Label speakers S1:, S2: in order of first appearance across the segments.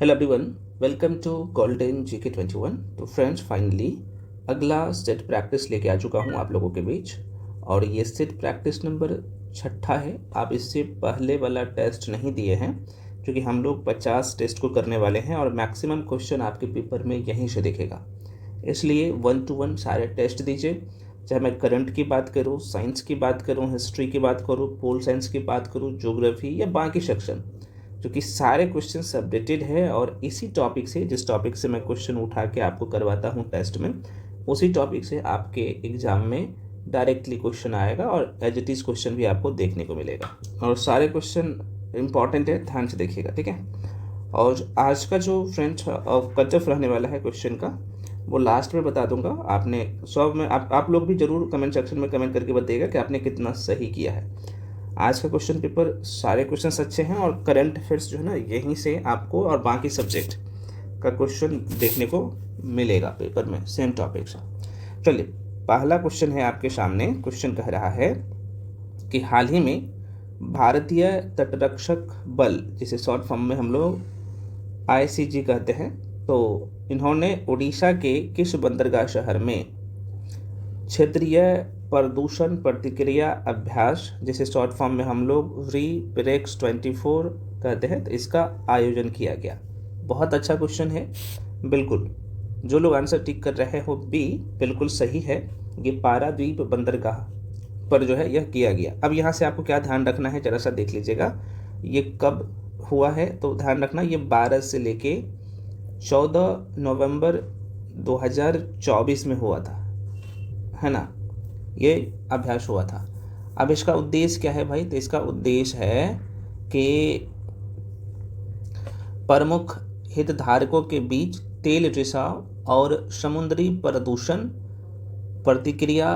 S1: Hello everyone, welcome to golden GK 21। तो friends, finally अगला set practice लेके आ चुका हूँ आप लोगों के बीच। और ये सेट प्रैक्टिस नंबर 6 है। आप इससे पहले वाला टेस्ट नहीं दिए हैं, क्योंकि हम लोग 50 टेस्ट को करने वाले हैं और मैक्सिमम क्वेश्चन आपके पेपर में यहीं से दिखेगा। इसलिए 1 to 1 सारे टेस्ट दीजिए। चाहे मैं करंट की बात करूँ, साइंस की बात करूँ, हिस्ट्री की बात करूँ, पोल साइंस की बात करूँ, ज्योग्राफी या बाकी सेक्शन, क्योंकि सारे क्वेश्चन अपडेटेड है। और इसी टॉपिक से, जिस टॉपिक से मैं क्वेश्चन उठा के आपको करवाता हूँ टेस्ट में, उसी टॉपिक से आपके एग्जाम में डायरेक्टली क्वेश्चन आएगा और एज इट इज़ क्वेश्चन भी आपको देखने को मिलेगा। और सारे क्वेश्चन इंपॉर्टेंट है, ध्यान से देखिएगा, ठीक है। और आज का जो फ्रेंड्स कट ऑफ रहने वाला है क्वेश्चन का, वो लास्ट में बता दूंगा। आपने सब में आप लोग भी जरूर कमेंट सेक्शन में कमेंट करके बताइएगा कि आपने कितना सही किया है। आज का क्वेश्चन पेपर सारे क्वेश्चंस अच्छे हैं और करंट अफेयर्स जो है ना, यहीं से आपको और बाकी सब्जेक्ट का क्वेश्चन देखने को मिलेगा पेपर में, सेम टॉपिक से। चलिए, पहला क्वेश्चन है आपके सामने। क्वेश्चन कह रहा है कि हाल ही में भारतीय तटरक्षक बल, जिसे शॉर्ट फॉर्म में हम लोग ICG कहते हैं, तो इन्होंने उड़ीसा के किस बंदरगाह शहर में क्षेत्रीय प्रदूषण प्रतिक्रिया अभ्यास, जिसे शॉर्ट फॉर्म में हम लोग REPREX 24 कहते हैं, तो इसका आयोजन किया गया। बहुत अच्छा क्वेश्चन है। बिल्कुल, जो लोग आंसर टिक कर रहे हो बी, बिल्कुल सही है। ये पारादीप बंदरगाह पर जो है यह किया गया। अब यहाँ से आपको क्या ध्यान रखना है, जरा सा देख लीजिएगा। ये कब हुआ है, तो ध्यान रखना, ये 12 से लेके 14 नवंबर 2024 में हुआ था, है ना। ये अभ्यास हुआ था। अब इसका उद्देश्य क्या है भाई, तो इसका उद्देश्य है कि प्रमुख हितधारकों के बीच तेल रिसाव और समुद्री प्रदूषण प्रतिक्रिया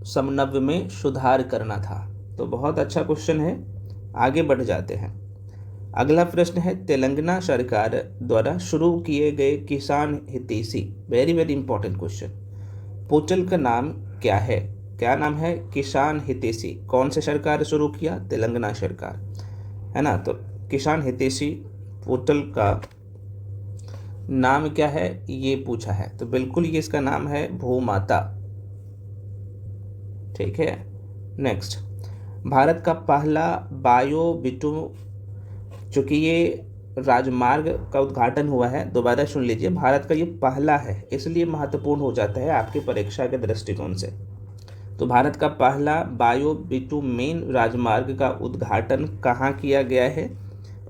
S1: समन्वय में सुधार करना था। तो बहुत अच्छा क्वेश्चन है, आगे बढ़ जाते हैं। अगला प्रश्न है, तेलंगाना सरकार द्वारा शुरू किए गए किसान हितैषी, very very important question, portal का नाम क्या है? क्या नाम है? किसान हितैषी। कौन से सरकार ने शुरू किया? तेलंगाना सरकार, है ना। तो किसान हितैषी पोर्टल का नाम क्या है, ये पूछा है, तो बिल्कुल ये इसका नाम है भूमाता, ठीक है। नेक्स्ट, भारत का पहला बायो बिटू, चूंकि ये राजमार्ग का उद्घाटन हुआ है, दोबारा सुन लीजिए, भारत का ये पहला है, इसलिए महत्वपूर्ण हो जाता है आपकी परीक्षा के दृष्टिकोण से। तो भारत का पहला बायो बिटुमेन राजमार्ग का उद्घाटन कहाँ किया गया है,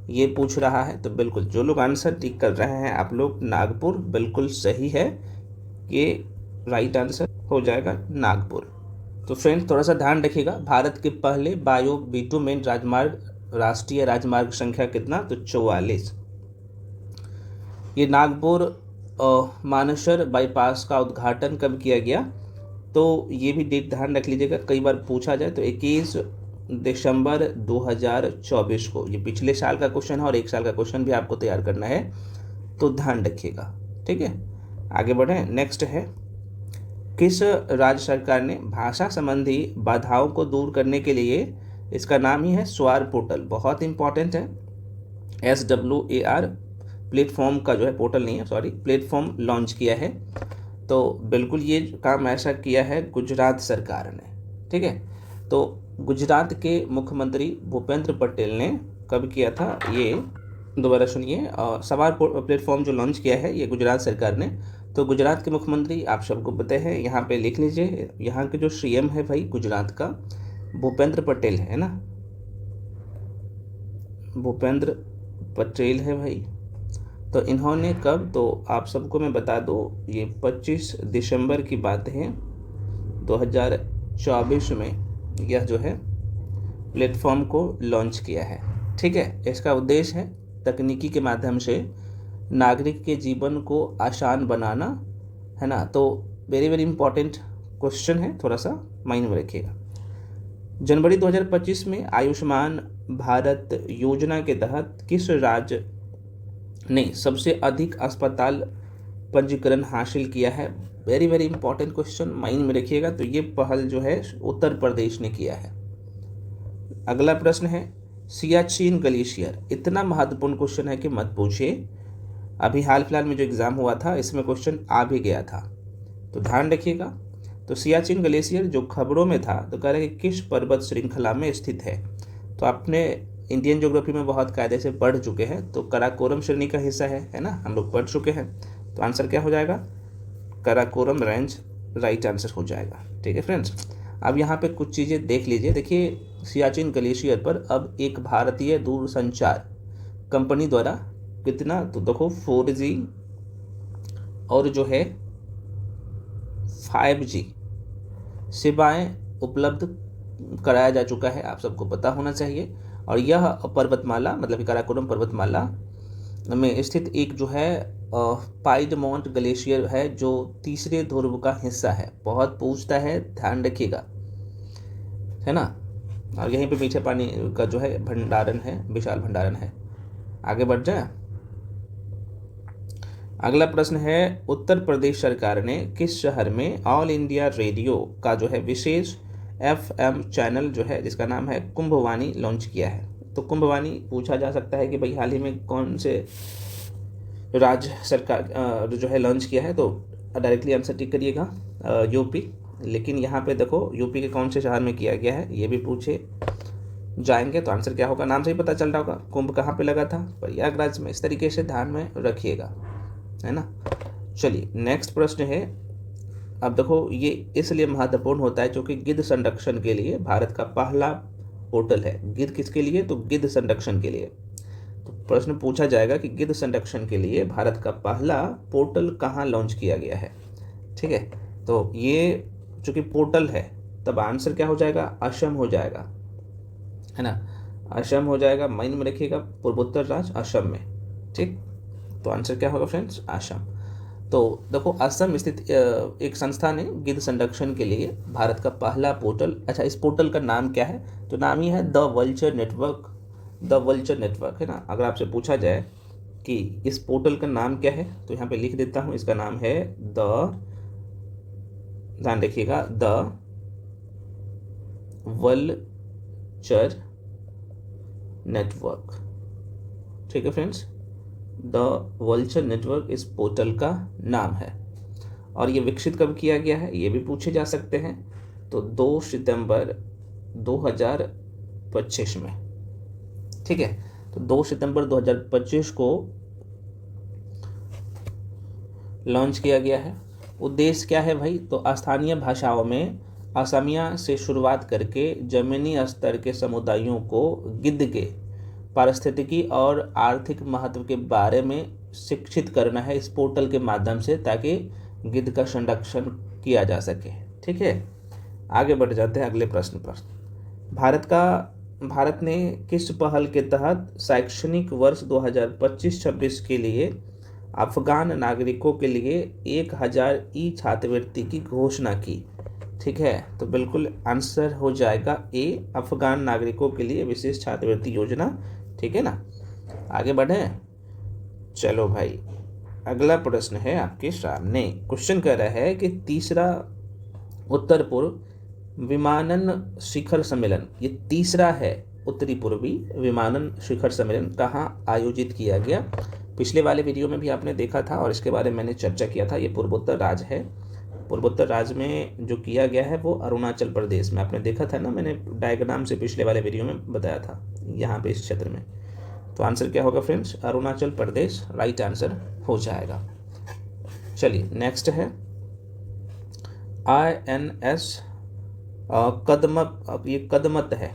S1: ये पूछ रहा है। तो बिल्कुल जो लोग आंसर टिक कर रहे हैं आप लोग, नागपुर, बिल्कुल सही है, ये राइट आंसर हो जाएगा नागपुर। तो फ्रेंड्स, थोड़ा सा ध्यान रखिएगा, भारत के पहले बायो बिटुमेन राजमार्ग, राष्ट्रीय राजमार्ग संख्या कितना, तो 44। ये नागपुर मानेसर बाईपास का उद्घाटन कब किया गया, तो ये भी डेट ध्यान रख लीजिएगा, कई बार पूछा जाए। तो 21 दिसंबर 2024 को। ये पिछले साल का क्वेश्चन है और एक साल का क्वेश्चन भी आपको तैयार करना है, तो ध्यान रखिएगा, ठीक है। आगे बढ़ें। नेक्स्ट है, किस राज्य सरकार ने भाषा संबंधी बाधाओं को दूर करने के लिए, इसका नाम ही है स्वार पोर्टल, बहुत इंपॉर्टेंट है, SWAR प्लेटफॉर्म का जो है, पोर्टल नहीं है सॉरी, प्लेटफॉर्म लॉन्च किया है। तो बिल्कुल ये काम ऐसा किया है गुजरात सरकार ने, ठीक है। तो गुजरात के मुख्यमंत्री भूपेंद्र पटेल ने कब किया था, ये दोबारा सुनिए, सवार प्लेटफॉर्म जो लॉन्च किया है ये गुजरात सरकार ने। तो गुजरात के मुख्यमंत्री आप सबको पता है, यहाँ पे लिख लीजिए, यहाँ के जो CM है भाई गुजरात का, भूपेंद्र पटेल है ना, भूपेंद्र पटेल है भाई। तो इन्होंने कब, तो आप सबको मैं बता दूँ, ये 25 दिसंबर की बात है 2024 में यह जो है प्लेटफॉर्म को लॉन्च किया है, ठीक है। इसका उद्देश्य है तकनीकी के माध्यम से नागरिक के जीवन को आसान बनाना, है ना। तो वेरी वेरी इंपॉर्टेंट क्वेश्चन है, थोड़ा सा माइंड में रखिएगा। जनवरी 2025 में आयुष्मान भारत योजना के तहत किस राज्य ने सबसे अधिक अस्पताल पंजीकरण हासिल किया है? Very very important question, mind में रखिएगा। तो ये पहल जो है उत्तर प्रदेश ने किया है। अगला प्रश्न है, सियाचिन ग्लेशियर, इतना महत्वपूर्ण क्वेश्चन है कि मत पूछिए। अभी हाल फिलहाल में जो एग्ज़ाम हुआ था इसमें क्वेश्चन आ भी गया था, तो ध्यान रखिएगा। तो सियाचिन ग्लेशियर जो खबरों में था तो कह रहे कि किस पर्वत श्रृंखला में स्थित है। तो आपने इंडियन ज्योग्राफी में बहुत कायदे से पढ़ चुके हैं, तो कराकोरम श्रेणी का हिस्सा है ना, हम लोग पढ़ चुके हैं। तो आंसर क्या हो जाएगा, कराकोरम रेंज राइट आंसर हो जाएगा। ठीक है फ्रेंड्स, अब यहाँ पे कुछ चीज़ें देख लीजिए। देखिए सियाचिन ग्लेशियर पर अब एक भारतीय दूरसंचार कंपनी द्वारा कितना, तो देखो 4G और जो है 5G सेवाएं उपलब्ध कराया जा चुका है, आप सबको पता होना चाहिए। और यह पर्वतमाला मतलब कि काराकोरम पर्वतमाला में स्थित एक जो है पाइडमोंट ग्लेशियर है, जो तीसरे ध्रुव का हिस्सा है। बहुत पूछता है, ध्यान रखिएगा, है ना। और यहीं पे मीठे पानी का जो है भंडारण है, विशाल भंडारण है। आगे बढ़ जाए। अगला प्रश्न है, उत्तर प्रदेश सरकार ने किस शहर में ऑल इंडिया रेडियो का जो है विशेष FM चैनल जो है जिसका नाम है कुंभवाणी लॉन्च किया है। तो कुंभवाणी पूछा जा सकता है कि भाई हाल ही में कौन से राज्य सरकार जो है लॉन्च किया है, तो डायरेक्टली आंसर टिक करिएगा, यूपी। लेकिन यहाँ पे देखो यूपी के कौन से शहर में किया गया है ये भी पूछे जाएंगे, तो आंसर क्या होगा, नाम से ही पता चल रहा होगा कुंभ कहाँ पे लगा था, प्रयागराज में। इस तरीके से ध्यान में रखिएगा, है ना। चलिए नेक्स्ट प्रश्न है। अब देखो ये इसलिए महत्वपूर्ण होता है क्योंकि गिद्ध संरक्षण के लिए भारत का पहला पोर्टल है। गिद्ध किसके लिए, तो गिद्ध संरक्षण के लिए। तो प्रश्न पूछा जाएगा कि गिद्ध संरक्षण के लिए भारत का पहला पोर्टल कहाँ लॉन्च किया गया है। ठीक है, तो ये चूंकि पोर्टल है तब आंसर क्या हो जाएगा, असम हो जाएगा, है ना। असम हो जाएगा, माइंड में रखिएगा, पूर्वोत्तर राज्य असम में। ठीक, तो आंसर क्या होगा फ्रेंड्स, असम। तो देखो असम स्थित एक संस्था ने गिद्ध संरक्षण के लिए भारत का पहला पोर्टल, अच्छा इस पोर्टल का नाम क्या है, तो नाम ही है the vulture network. The vulture network, है ना। अगर आपसे पूछा जाए कि इस पोर्टल का नाम क्या है तो यहाँ पे लिख देता हूँ, इसका नाम है ध्यान रखिएगा, द वल्चर नेटवर्क। ठीक है फ्रेंड्स, द वल्चर नेटवर्क इस पोर्टल का नाम है। और ये विकसित कब किया गया है ये भी पूछे जा सकते हैं, तो 2 सितंबर 2025 में। ठीक है, तो 2 सितंबर 2025 को लॉन्च किया गया है। उद्देश्य क्या है भाई, तो स्थानीय भाषाओं में असमिया से शुरुआत करके जमीनी स्तर के समुदायों को गिद्ध के पारिस्थितिकी और आर्थिक महत्व के बारे में शिक्षित करना है इस पोर्टल के माध्यम से, ताकि गिद्ध का संरक्षण किया जा सके। ठीक है, आगे बढ़ जाते हैं अगले प्रश्न पर। भारत ने किस पहल के तहत शैक्षणिक वर्ष 2025-26 के लिए अफगान नागरिकों के लिए 1000 ई छात्रवृत्ति की घोषणा की। ठीक है, तो बिल्कुल आंसर हो जाएगा ए, अफगान नागरिकों के लिए विशेष छात्रवृत्ति योजना। ठीक है ना, आगे बढ़ें। चलो भाई, अगला प्रश्न है आपके सामने। क्वेश्चन कह रहा है कि तीसरा उत्तर पूर्व विमानन शिखर सम्मेलन, ये तीसरा है उत्तरी पूर्वी विमानन शिखर सम्मेलन कहाँ आयोजित किया गया। पिछले वाले वीडियो में भी आपने देखा था और इसके बारे में मैंने चर्चा किया था। ये पूर्वोत्तर राज्य है। पूर्वोत्तर राज्य में जो किया गया है वो अरुणाचल प्रदेश में, आपने देखा था ना, मैंने डायग्राम से पिछले वाले वीडियो में बताया था, यहाँ पे इस क्षेत्र में। तो आंसर क्या होगा friends, Arunachal Pradesh right answer हो जाएगा। चलिए नेक्स्ट है INS कदमत, ये कदमत है।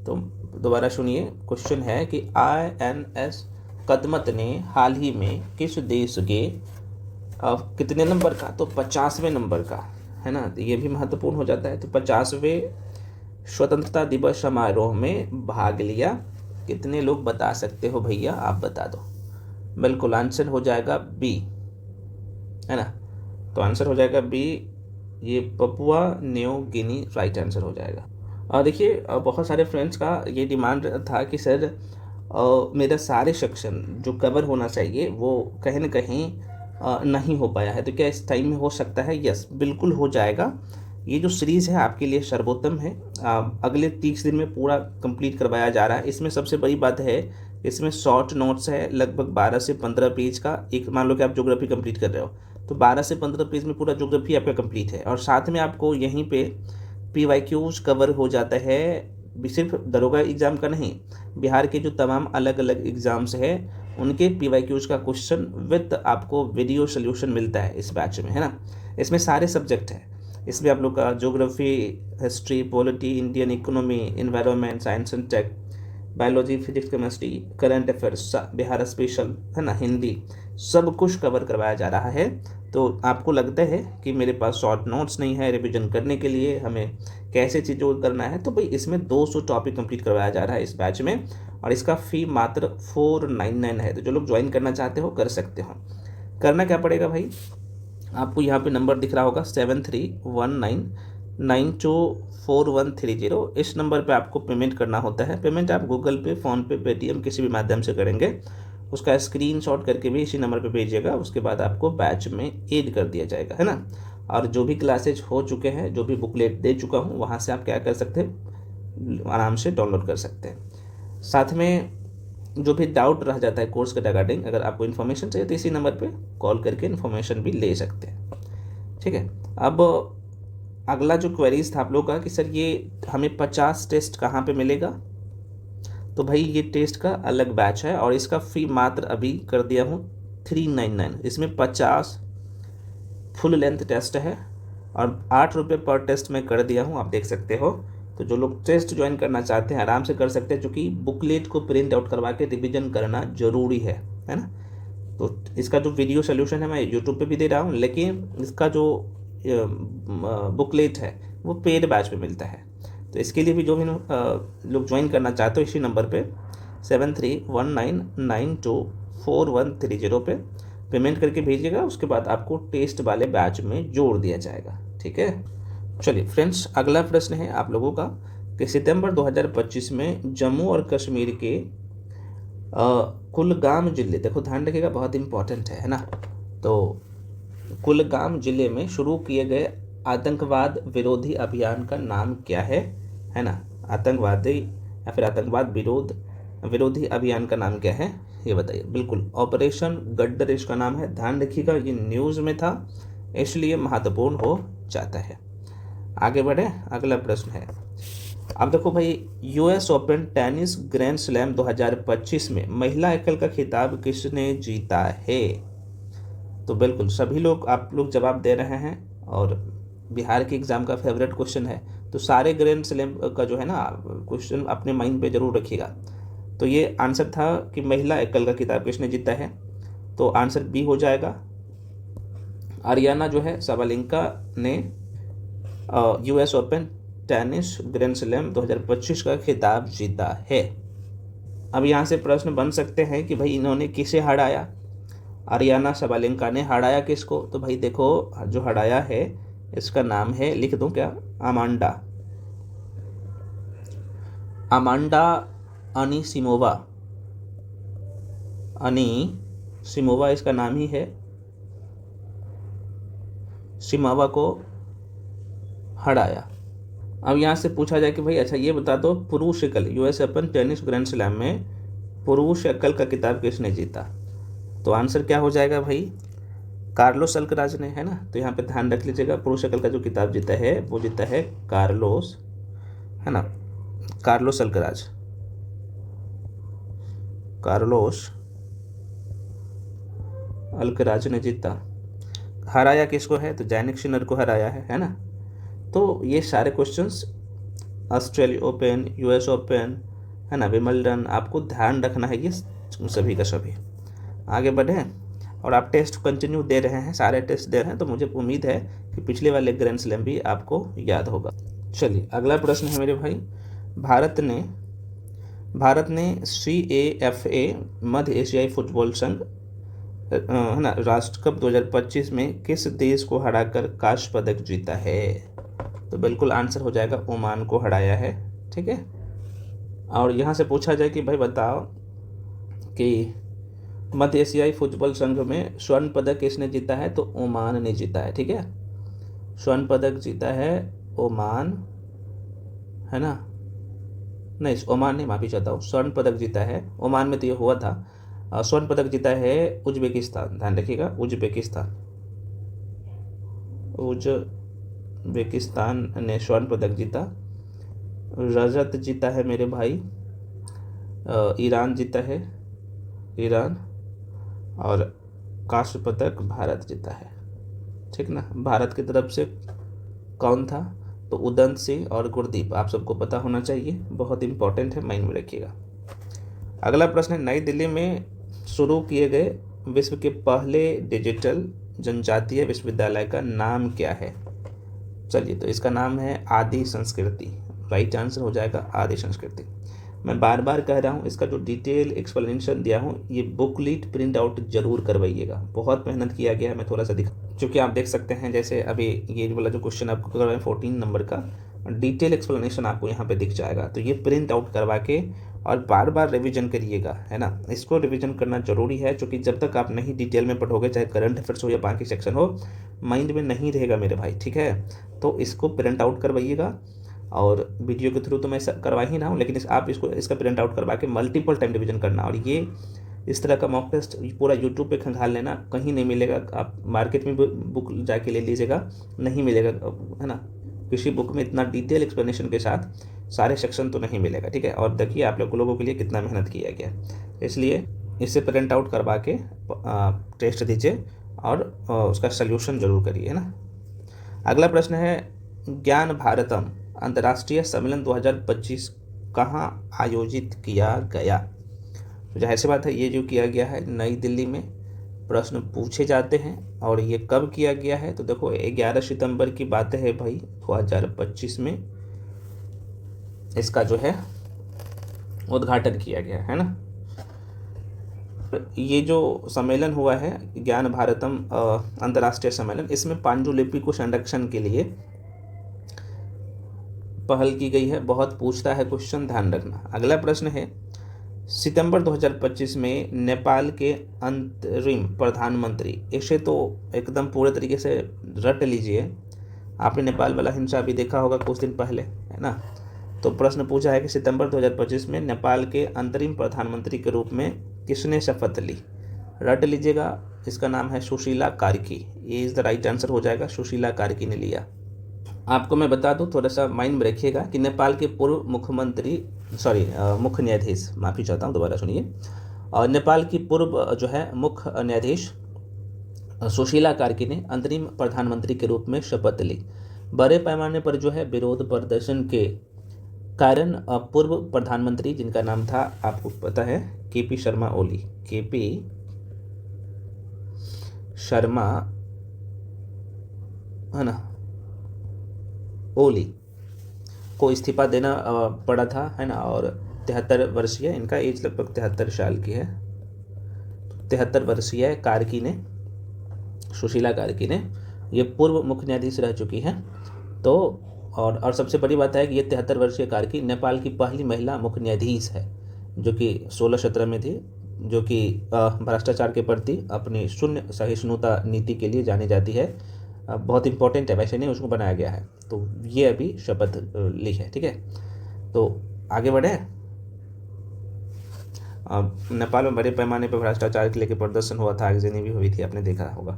S1: तो दोबारा सुनिए, क्वेश्चन है कि INS कदमत ने हाल ही में किस देश के कितने नंबर का, तो 50वें नंबर का, है ना। तो ये भी महत्वपूर्ण हो जाता है। तो 50वें स्वतंत्रता दिवस समारोह में भाग लिया। कितने लोग बता सकते हो भैया, आप बता दो। बिल्कुल आंसर हो जाएगा बी, है ना। तो आंसर हो जाएगा बी, ये Papua New Guinea right answer हो जाएगा। और देखिए बहुत सारे फ्रेंड्स का ये डिमांड था कि सर मेरा सारे सेक्शन जो कवर होना चाहिए वो कहीं ना कहीं नहीं हो पाया है, तो क्या इस टाइम में हो सकता है। यस, बिल्कुल हो जाएगा। ये जो सीरीज़ है आपके लिए सर्वोत्तम है। अगले 30 दिन में पूरा कंप्लीट करवाया जा रहा है। इसमें सबसे बड़ी बात है इसमें शॉर्ट नोट्स है लगभग 12 से 15 पेज का। एक मान लो कि आप ज्योग्राफी कंप्लीट कर रहे हो तो 12 से 15 पेज में पूरा ज्योग्राफी आपका कंप्लीट है, और साथ में आपको यहीं पे PYQs कवर हो जाता है। सिर्फ दरोगा एग्ज़ाम का नहीं, बिहार के जो तमाम अलग अलग एग्ज़ाम्स है उनके PYQs का क्वेश्चन विद आपको वीडियो सोल्यूशन मिलता है इस बैच में, है ना। इसमें सारे सब्जेक्ट हैं, इसमें आप लोग का geography, history, polity, Indian economy, environment, science and tech, biology, physics, chemistry, current affairs, Bihar special, है ना, हिंदी, सब कुछ कवर करवाया जा रहा है। तो आपको लगता है कि मेरे पास शॉर्ट नोट्स नहीं है रिवीजन करने के लिए, हमें कैसे चीज़ों को करना है, तो भाई इसमें 200 टॉपिक कंप्लीट करवाया जा रहा है इस बैच में, और इसका फ़ी मात्र 499 है। तो जो लोग ज्वाइन करना चाहते हो कर सकते हो। करना क्या पड़ेगा भाई, आपको यहाँ पे नंबर दिख रहा होगा 7319924130, इस नंबर पे आपको पेमेंट करना होता है। पेमेंट आप गूगल पे, फ़ोनपे, पेटीएम किसी भी माध्यम से करेंगे, उसका स्क्रीनशॉट करके भी इसी नंबर पे भेजिएगा, उसके बाद आपको बैच में ऐड कर दिया जाएगा, है ना। और जो भी क्लासेज हो चुके हैं, जो भी बुकलेट दे चुका हूँ, वहाँ से आप क्या कर सकते हैं, आराम से डाउनलोड कर सकते हैं। साथ में जो भी डाउट रह जाता है कोर्स के रिगार्डिंग, अगर आपको इन्फॉर्मेशन चाहिए तो इसी नंबर पे कॉल करके इन्फॉर्मेशन भी ले सकते हैं, ठीक है। अब अगला जो क्वेरीज था आप लोगों का कि सर ये हमें 50 टेस्ट कहाँ पे मिलेगा, तो भाई ये टेस्ट का अलग बैच है और इसका फ़ी मात्र अभी कर दिया हूँ 399। इसमें 50 फुल लेंथ टेस्ट है और 8 रुपये पर टेस्ट में कर दिया हूँ, आप देख सकते हो। तो जो लोग टेस्ट ज्वाइन करना चाहते हैं आराम से कर सकते हैं, क्योंकि बुकलेट को प्रिंट आउट करवा के रिविजन करना ज़रूरी है ना। तो इसका जो वीडियो सोल्यूशन है मैं यूट्यूब पे भी दे रहा हूँ, लेकिन इसका जो बुकलेट है वो पेड बैच पे मिलता है। तो इसके लिए भी जो भी लोग ज्वाइन करना चाहते हो इसी नंबर पे 7319924130 पे पेमेंट करके भेजिएगा, उसके बाद आपको टेस्ट वाले बैच में जोड़ दिया जाएगा, ठीक है। चलिए फ्रेंड्स, अगला प्रश्न है आप लोगों का कि सितंबर 2025 में जम्मू और कश्मीर के कुलगाम जिले, देखो ध्यान रखिएगा बहुत इंपॉर्टेंट है ना। तो कुलगाम जिले में शुरू किए गए आतंकवाद विरोधी अभियान का नाम क्या है ना। आतंकवादी या फिर आतंकवाद विरोधी अभियान का नाम क्या है ये बताइए। बिल्कुल ऑपरेशन गड्डर इसका नाम है। ध्यान रखिएगा ये न्यूज़ में था इसलिए महत्वपूर्ण हो जाता है। आगे बढ़े, अगला प्रश्न है। अब देखो भाई, US open tennis grand slam 2025 में महिला एकल का खिताब किसने जीता है। तो बिल्कुल सभी लोग, आप लोग जवाब दे रहे हैं और बिहार के एग्ज़ाम का फेवरेट क्वेश्चन है, तो सारे ग्रैंड स्लैम का जो है ना क्वेश्चन अपने माइंड पे जरूर रखिएगा। तो ये आंसर था कि महिला एकल का खिताब किसने जीता है, तो आंसर बी हो जाएगा। आर्याना जो है साबालेंका ने US open tennis grand slam 2025 का खिताब जीता है। अब यहाँ से प्रश्न बन सकते हैं कि भाई इन्होंने किसे हराया। आर्याना साबालेंका ने हराया किसको, तो भाई देखो जो हराया है इसका नाम है, लिख दूं क्या, अमांडा अनीसिमोवा इसका नाम ही है। सिमावा को हराया। अब यहाँ से पूछा जाए कि भाई अच्छा ये बता दो, पुरुष एकल US open tennis grand slam में पुरुष एकल का खिताब किसने जीता, तो आंसर क्या हो जाएगा भाई, कार्लोस अल्कराज ने, है ना। तो यहाँ पे ध्यान रख लीजिएगा, पुरुष एकल का जो खिताब जीता है वो जीता है कार्लोस, है ना, कार्लोस अल्कराज ने जीता। हराया किसको है, तो जैनिक सिनर को हराया है ना। तो ये सारे questions Australia open, US open, है ना, विंबलडन, आपको ध्यान रखना है ये सभी का सभी। आगे बढ़े, और आप टेस्ट कंटिन्यू दे रहे हैं, सारे टेस्ट दे रहे हैं, तो मुझे उम्मीद है कि पिछले वाले ग्रैंड स्लैम भी आपको याद होगा। चलिए अगला प्रश्न है मेरे भाई, भारत ने CAFA मध्य एशियाई फुटबॉल संघ, है ना, राष्ट्र कप 2025 में किस देश को हराकर कांस्य पदक जीता है, तो बिल्कुल आंसर हो जाएगा ओमान को हराया है, ठीक है। और यहाँ से पूछा जाए कि भाई बताओ कि मध्य एशियाई फुटबॉल संघ में स्वर्ण पदक किसने जीता है, तो ओमान ने जीता है, ठीक है। स्वर्ण पदक जीता है ओमान, है ना। नहीं, ओमान नहीं, माफ़ी चाहता हूँ, स्वर्ण पदक जीता है। ओमान में तो ये हुआ था। स्वर्ण पदक जीता है उज्बेकिस्तान, ध्यान रखिएगा, उज्बेकिस्तान। उज्बेकिस्तान ने स्वर्ण पदक जीता। रजत जीता है मेरे भाई, ईरान जीता है, ईरान। और कांस्य पदक भारत जीता है, ठीक ना। भारत की तरफ से कौन था? तो उदंत सिंह और गुरदीप, आप सबको पता होना चाहिए, बहुत इंपॉर्टेंट है, माइंड में रखिएगा। अगला प्रश्न है, नई दिल्ली में शुरू किए गए विश्व के पहले डिजिटल जनजातीय विश्वविद्यालय का नाम क्या है? चलिए, तो इसका नाम है आदि संस्कृति, राइट आंसर हो जाएगा आदि संस्कृति। मैं बार बार कह रहा हूँ, इसका जो डिटेल एक्सप्लेनेशन दिया हूँ, ये बुकलेट प्रिंट आउट जरूर करवाइएगा, बहुत मेहनत किया गया है। मैं थोड़ा सा चूँकि आप देख सकते हैं, जैसे अभी ये वाला जो क्वेश्चन आपको कर रहे हैं 14 नंबर का, डिटेल एक्सप्लेनेशन आपको यहाँ पे दिख जाएगा, तो ये प्रिंट आउट करवा के और बार बार रिवीजन करिएगा, है ना। इसको रिवीजन करना जरूरी है, क्योंकि जब तक आप नहीं डिटेल में पढ़ोगे, चाहे करंट अफेयर्स हो या बाकी सेक्शन हो, माइंड में नहीं रहेगा मेरे भाई, ठीक है। तो इसको प्रिंट आउट करवाइएगा, और वीडियो के थ्रू तो मैं करवा ही रहा हूँ, लेकिन आप इसका प्रिंट आउट करवा के मल्टीपल टाइम रिवीजन करना। और ये इस तरह का मॉक टेस्ट पूरा यूट्यूब पे खंगाल लेना, कहीं नहीं मिलेगा। आप मार्केट में बुक जाके ले लीजिएगा, नहीं मिलेगा, है ना। किसी बुक में इतना डिटेल एक्सप्लेनेशन के साथ सारे सेक्शन तो नहीं मिलेगा, ठीक है। और देखिए आप लोगों के लिए कितना मेहनत किया गया, इसलिए इसे प्रिंट आउट करवा के टेस्ट दीजिए और उसका सल्यूशन जरूर करिए, है ना। अगला प्रश्न है, ज्ञान भारतम अंतर्राष्ट्रीय सम्मेलन 2025 कहाँ आयोजित किया गया? तो जाहिर सी बात है, ये जो किया गया है नई दिल्ली में। प्रश्न पूछे जाते हैं, और ये कब किया गया है? तो देखो 11 सितंबर की बात है भाई, 2025 में इसका जो है उद्घाटन किया गया है ना। ये जो सम्मेलन हुआ है ज्ञान भारतम अंतर्राष्ट्रीय सम्मेलन, इसमें पांडुलिपि को संरक्षण के लिए पहल की गई है। बहुत पूछता है क्वेश्चन, ध्यान रखना। अगला प्रश्न है, सितंबर 2025 में नेपाल के अंतरिम प्रधानमंत्री, इसे तो एकदम पूरे तरीके से रट लीजिए, आपने नेपाल वाला हिंसा भी देखा होगा कुछ दिन पहले, है ना। तो प्रश्न पूछा है कि सितंबर 2025 में नेपाल के अंतरिम प्रधानमंत्री के रूप में किसने शपथ ली? रट लीजिएगा, इसका नाम है सुशीला कार्की। ये इज द राइट आंसर हो जाएगा, सुशीला कार्की ने लिया। आपको मैं बता दूं, थोड़ा सा माइंड में रखिएगा कि नेपाल के पूर्व मुख्यमंत्री, मुख्य न्यायाधीश, माफ़ी चाहता हूँ, दोबारा सुनिए। और नेपाल की पूर्व जो है मुख्य न्यायाधीश सुशीला कार्की ने अंतरिम प्रधानमंत्री के रूप में शपथ ली। बड़े पैमाने पर जो है विरोध प्रदर्शन के कारण पूर्व प्रधानमंत्री, जिनका नाम था आपको पता है केपी शर्मा ओली, केपी शर्मा, है ना, ओली को इस्तीफा देना पड़ा था, है ना। और 73 वर्षीय, इनका एज लगभग 73 साल की है। 73 वर्षीय कार्की ने, सुशीला कार्की ने, ये पूर्व मुख्य न्यायाधीश रह चुकी हैं। तो और सबसे बड़ी बात है कि ये 73 वर्षीय कार्की नेपाल की पहली महिला मुख्य न्यायाधीश है, जो कि 16-17 में थी, जो कि भ्रष्टाचार के प्रति अपनी शून्य सहिष्णुता नीति के लिए जानी जाती है। बहुत इंपॉर्टेंट है, वैसे नहीं उसको बनाया गया है। तो ये अभी शपथ ली है, ठीक है। तो आगे बढ़े। नेपाल में बड़े पैमाने पर भ्रष्टाचार के लेकर प्रदर्शन हुआ था, आगजनी भी हुई थी, आपने देखा होगा।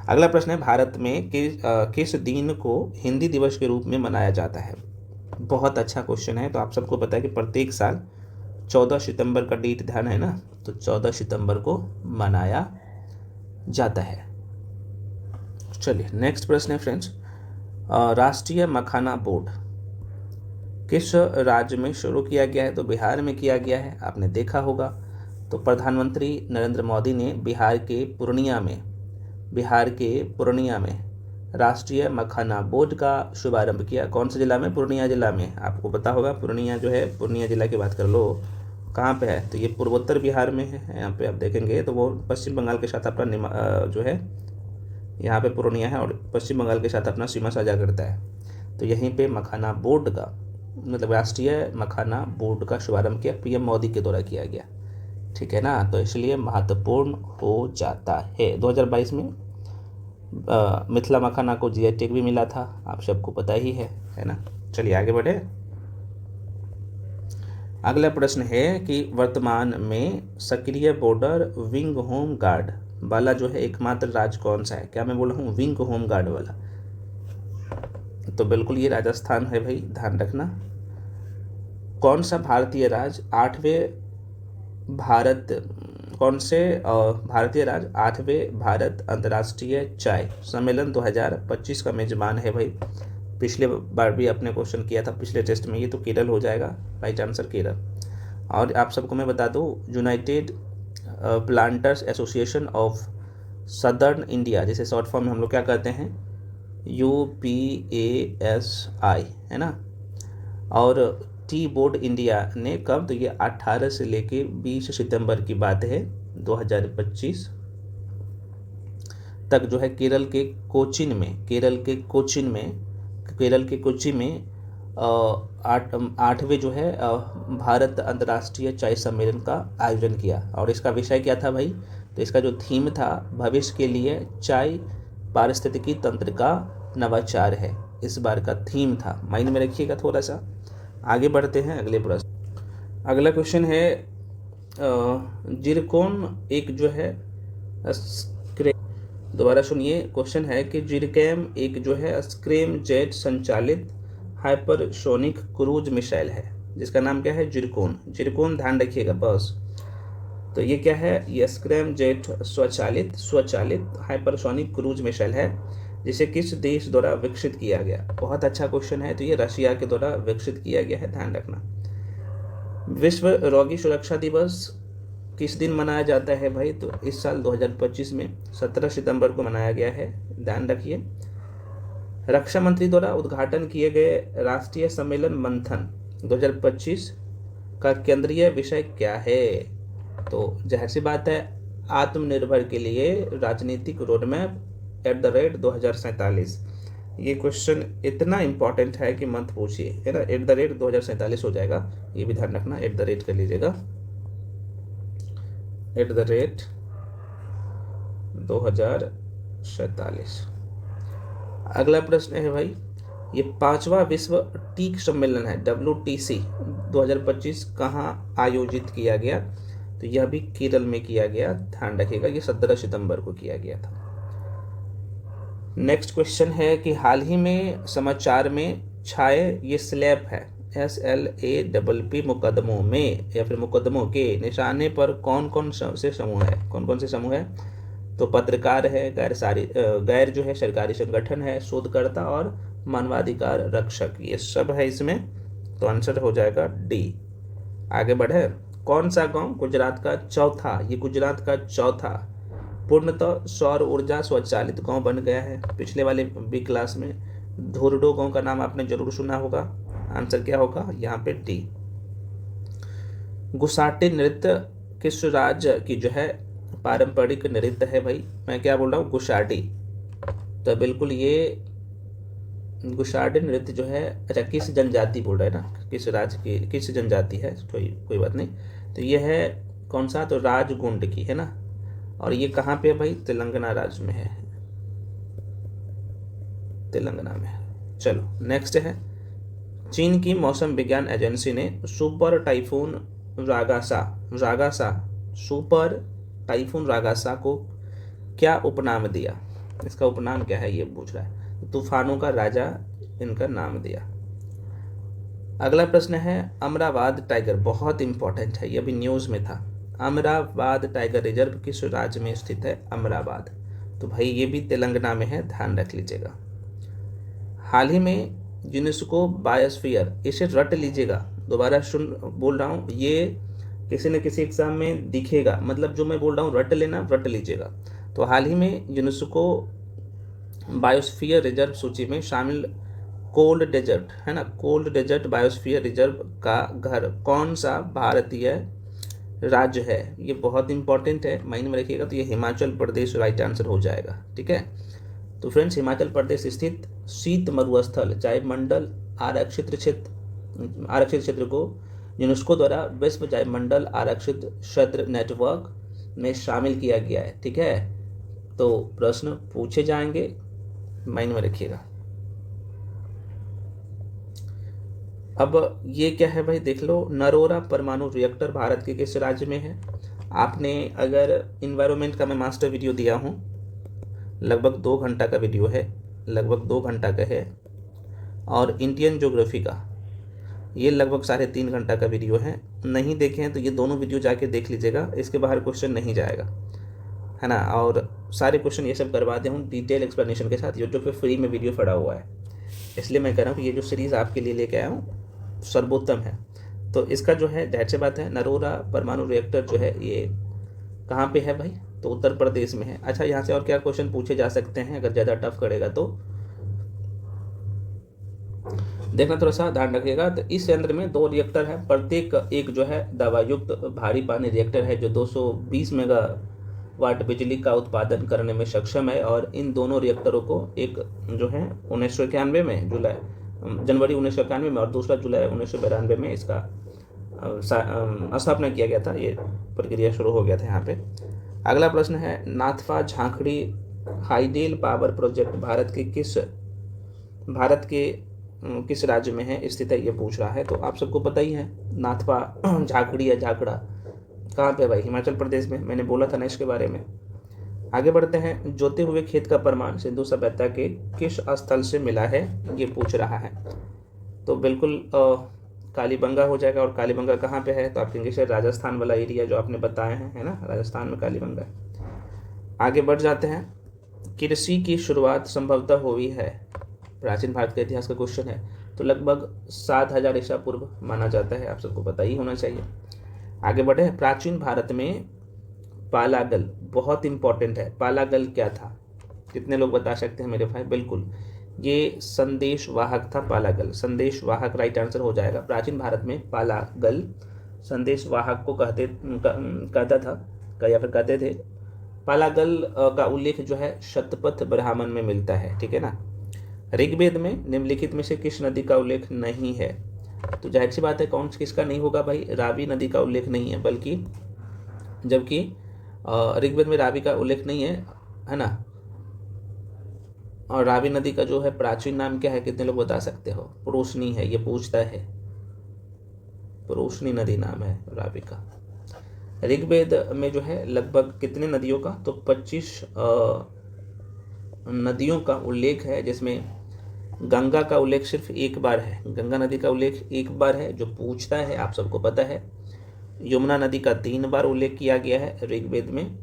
S1: अगला प्रश्न है, भारत में किस दिन को हिंदी दिवस के रूप में मनाया जाता है? बहुत अच्छा क्वेश्चन है। तो आप सबको पता है कि प्रत्येक साल 14 सितंबर का डेट ध्यान है ना, तो 14 सितंबर को मनाया जाता है। चलिए नेक्स्ट प्रश्न है फ्रेंड्स, राष्ट्रीय मखाना बोर्ड किस राज्य में शुरू किया गया है? तो बिहार में किया गया है, आपने देखा होगा। तो प्रधानमंत्री नरेंद्र मोदी ने बिहार के पूर्णिया में राष्ट्रीय मखाना बोर्ड का शुभारंभ किया। कौन से जिला में? पूर्णिया जिला में। आपको पता होगा पूर्णिया जो है, पूर्णिया जिला की बात कर लो, कहाँ पे है? तो ये पूर्वोत्तर बिहार में है। यहाँ पे आप देखेंगे तो वो पश्चिम बंगाल के साथ अपना जो है, यहाँ पे पूर्णिया है और पश्चिम बंगाल के साथ अपना सीमा साझा करता है। तो यहीं पे मखाना बोर्ड का, मतलब राष्ट्रीय मखाना बोर्ड का शुभारंभ किया, पीएम मोदी के द्वारा किया गया, ठीक है ना। तो इसलिए महत्वपूर्ण हो जाता है। 2022 में मिथिला मखाना को जीआई टैग भी मिला था, आप सबको पता ही है ना। चलिए आगे बढ़े। अगला प्रश्न है कि वर्तमान में सक्रिय बॉर्डर विंग होम गार्ड वाला जो है एकमात्र राज्य कौन सा है? क्या मैं बोल रहा हूँ विंग होम गार्ड वाला? तो बिल्कुल ये राजस्थान है भाई, ध्यान रखना। कौन सा भारतीय राज्य भारत कौन से भारतीय राज्य 8वें भारत अंतर्राष्ट्रीय चाय सम्मेलन 2025 का मेजबान है भाई? पिछले बार भी आपने क्वेश्चन किया था पिछले टेस्ट में, ये तो केरल हो जाएगा, राइट आंसर केरल। और आप सबको मैं बता दूं, United planters association of southern India, जिसे शॉर्ट फॉर्म में हम लोग क्या कहते हैं, UPASI, है ना। और टी बोर्ड इंडिया ने कब, तो ये 18 से लेके 20 सितंबर की बात है 2025 तक जो है केरल के कोचीन में 8वें जो है भारत अंतर्राष्ट्रीय चाय सम्मेलन का आयोजन किया। और इसका विषय क्या था भाई? तो इसका जो थीम था, भविष्य के लिए चाय पारिस्थितिकी तंत्र का नवाचार है, इस बार का थीम था, माइंड में रखिएगा थोड़ा सा। आगे बढ़ते हैं अगले प्रश्न। अगला क्वेश्चन है जिरकोन एक जो है दोबारा सुनिए, क्वेश्चन है कि जिरकैम एक जो है स्क्रैम जेट संचालित हाइपरसोनिक क्रूज मिसाइल है, जिसका नाम क्या है? जिरकोन ध्यान रखिएगा बस। तो ये क्या है? ये स्क्रैम जेट स्वचालित हाइपरसोनिक क्रूज मिसाइल है, जिसे किस देश द्वारा विकसित किया गया? बहुत अच्छा क्वेश्चन है। तो ये रशिया के द्वारा विकसित किया गया है, ध्यान रखना। विश्व रोगी सुरक्षा दिवस किस दिन मनाया जाता है भाई? तो इस साल 2025 में 17 सितंबर को मनाया गया है, ध्यान रखिए। रक्षा मंत्री द्वारा उद्घाटन किए गए राष्ट्रीय सम्मेलन मंथन 2025 का केंद्रीय विषय क्या है? तो जाहिर सी बात है, आत्मनिर्भर के लिए राजनीतिक रोडमैप @2047। ये क्वेश्चन इतना इंपॉर्टेंट है कि मत पूछिए, है ना। @2047 हो जाएगा, ये भी ध्यान रखना, @ कर लीजिएगा, @2047। अगला प्रश्न है भाई, ये 5वां विश्व टीक सम्मेलन है WTC 2025 कहाँ आयोजित किया गया? तो यह भी केरल में किया गया, ध्यान रखिएगा, ये 17 सितंबर को किया गया था। नेक्स्ट क्वेश्चन है कि हाल ही में समाचार में छाए ये स्लैप है SLAPP मुकदमों में या फिर मुकदमों के निशाने पर कौन कौन से समूह है? तो पत्रकार है, गैर जो है सरकारी संगठन है, शोधकर्ता और मानवाधिकार रक्षक, ये सब है इसमें। तो आंसर हो जाएगा डी। आगे बढ़े, कौन सा गांव गुजरात का चौथा पूर्णतः सौर ऊर्जा स्वचालित गांव बन गया है? पिछले वाले बी क्लास में धुर्डो गांव का नाम आपने जरूर सुना होगा। आंसर क्या होगा यहाँ पे? डी। गुसाटे नृत्य किस राज्य की जो है पारंपरिक नृत्य है भाई? मैं क्या बोल रहा हूँ? गुसाटी। तो बिल्कुल ये गुसाटे नृत्य जो है, अच्छा किस जनजाति बोल रहा है ना, किस राज्य की किस जनजाति है, कोई बात नहीं। तो ये है कौन सा? तो राजगुंड की, है ना। और ये कहाँ पे है भाई? तेलंगाना राज्य में है, तेलंगाना में। चलो नेक्स्ट है, चीन की मौसम विज्ञान एजेंसी ने सुपर टाइफून रागासा को क्या उपनाम दिया? इसका उपनाम क्या है ये पूछ रहा है। तूफानों का राजा इनका नाम दिया। अगला प्रश्न है, अमराबाद टाइगर, बहुत इंपॉर्टेंट है, ये भी न्यूज़ में था। अमराबाद टाइगर रिजर्व किस राज्य में स्थित है? अमराबाद। तो भाई ये भी तेलंगाना में है, ध्यान रख लीजिएगा। हाल ही में यूनेस्को बायोस्फीयर, इसे रट लीजिएगा, दोबारा बोल रहा हूँ, ये किसी न किसी एग्जाम में दिखेगा, मतलब जो मैं बोल रहा हूँ रट लेना, रट लीजिएगा। तो हाल ही में यूनेस्को बायोस्फीयर रिजर्व सूची में शामिल कोल्ड डेजर्ट, है ना, कोल्ड डेजर्ट बायोस्फीयर रिजर्व का घर कौन सा भारतीय राज्य है? ये बहुत इंपॉर्टेंट है, माइंड में रखिएगा। तो ये हिमाचल प्रदेश राइट आंसर हो जाएगा, ठीक है। तो फ्रेंड्स, हिमाचल प्रदेश स्थित शीत मरुस्थल जैव मंडल आरक्षित क्षेत्र को यूनेस्को द्वारा विश्व जैव मंडल आरक्षित क्षेत्र नेटवर्क में शामिल किया गया है, ठीक है। तो प्रश्न पूछे जाएंगे, माइंड में रखिएगा। अब ये क्या है भाई, देख लो, नरोरा परमाणु रिएक्टर भारत के किस राज्य में है। आपने अगर इन्वायरमेंट का मैं मास्टर वीडियो दिया हूँ, लगभग 2 घंटा का वीडियो है, लगभग 2 घंटा का है, और इंडियन ज्योग्राफी का ये लगभग 3.5 घंटा का वीडियो है। नहीं देखे हैं तो ये दोनों वीडियो जाके देख लीजिएगा, इसके बाहर क्वेश्चन नहीं जाएगा, है ना। और सारे क्वेश्चन ये सब करवा दे हूँ डिटेल एक्सप्लेनेशन के साथ, यूट्यूब पे फ्री में वीडियो पड़ा हुआ है। इसलिए मैं कह रहा हूँ कि ये जो सीरीज़ आपके लिए लेके आया हूँ सर्वोत्तम है। तो इसका जो है, जाहिर सी बात है, नरोरा परमाणु रिएक्टर जो है ये कहाँ पे है भाई, तो उत्तर प्रदेश में है। अच्छा, यहाँ से और क्या क्वेश्चन पूछे जा सकते हैं अगर ज़्यादा टफ करेगा तो देखना, थोड़ा सा ध्यान रखिएगा। तो इस यंत्र में 2 रिएक्टर है, प्रत्येक एक जो है दबायुक्त भारी पानी रिएक्टर है जो 220 मेगावाट बिजली का उत्पादन करने में सक्षम है। और इन दोनों रिएक्टरों को एक जो है 1991 में जनवरी 1991 में और दूसरा जुलाई 1992 में इसका स्थापना किया गया था। ये प्रक्रिया शुरू हो गया था यहाँ पे। अगला प्रश्न है, Nathpa झांकड़ी hydel power project Bharat के किस राज्य में है स्थित है, ये पूछ रहा है। तो आप सबको पता ही है, नाथपा झाकड़ी या झाकड़ा कहाँ पे है भाई, हिमाचल प्रदेश में। मैंने बोला था ना इसके बारे में। आगे बढ़ते हैं, जोते हुए खेत का प्रमाण सिंधु सभ्यता के किस स्थल से मिला है, ये पूछ रहा है। तो बिल्कुल कालीबंगा हो जाएगा। और कालीबंगा कहाँ पे है, तो आप कहेंगे शायद राजस्थान वाला एरिया जो आपने बताया है ना, राजस्थान में कालीबंगा है। आगे बढ़ जाते हैं, कृषि की शुरुआत संभवतः हुई है, प्राचीन भारत के इतिहास का क्वेश्चन है, तो लगभग 7000 ईसा पूर्व माना जाता है, आप सबको पता ही होना चाहिए। आगे बढ़े, प्राचीन भारत में पालागल बहुत इंपॉर्टेंट है। पालागल क्या था, कितने लोग बता सकते हैं मेरे भाई? बिल्कुल, ये संदेश वाहक था। पालागल संदेश वाहक राइट आंसर हो जाएगा। प्राचीन भारत में पालागल संदेश वाहक को कहता था या फिर कहते थे। पालागल का उल्लेख जो है शतपथ ब्राह्मण में मिलता है, ठीक है ना। ऋग्वेद में निम्नलिखित में से किस नदी का उल्लेख नहीं है, तो जाहिर सी बात है कौन किसका नहीं होगा भाई, रावी नदी का उल्लेख नहीं है, बल्कि जबकि ऋग्वेद में रावी का उल्लेख नहीं है ना। और रावी नदी का जो है प्राचीन नाम क्या है, कितने लोग बता सकते हो? पुरोशनी है, ये पूछता है, पुरोशनी नदी नाम है रावी का। ऋग्वेद में जो है लगभग कितने नदियों का, तो 25 नदियों का उल्लेख है, जिसमें गंगा का उल्लेख सिर्फ एक बार है। गंगा नदी का उल्लेख एक बार है जो पूछता है, आप सबको पता है। यमुना नदी का 3 बार उल्लेख किया गया है ऋग्वेद में।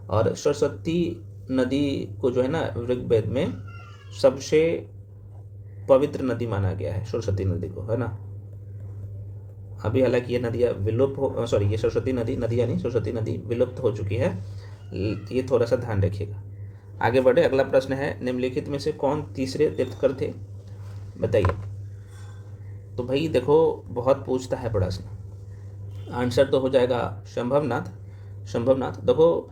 S1: और सरस्वती नदी को जो है ना ऋग्वेद में सबसे पवित्र नदी माना गया है, सरस्वती नदी को, है ना। अभी हालांकि ये नदियाँ विलुप्त हो, सॉरी, ये सरस्वती नदियाँ नहीं, सरस्वती नदी विलुप्त हो चुकी है, ये थोड़ा सा ध्यान रखिएगा। आगे बढ़े, अगला प्रश्न है, निम्नलिखित में से कौन तीसरे तीर्थंकर थे, बताइए। तो भाई देखो, बहुत पूछता है प्रश्न। आंसर तो हो जाएगा संभवनाथ। देखो,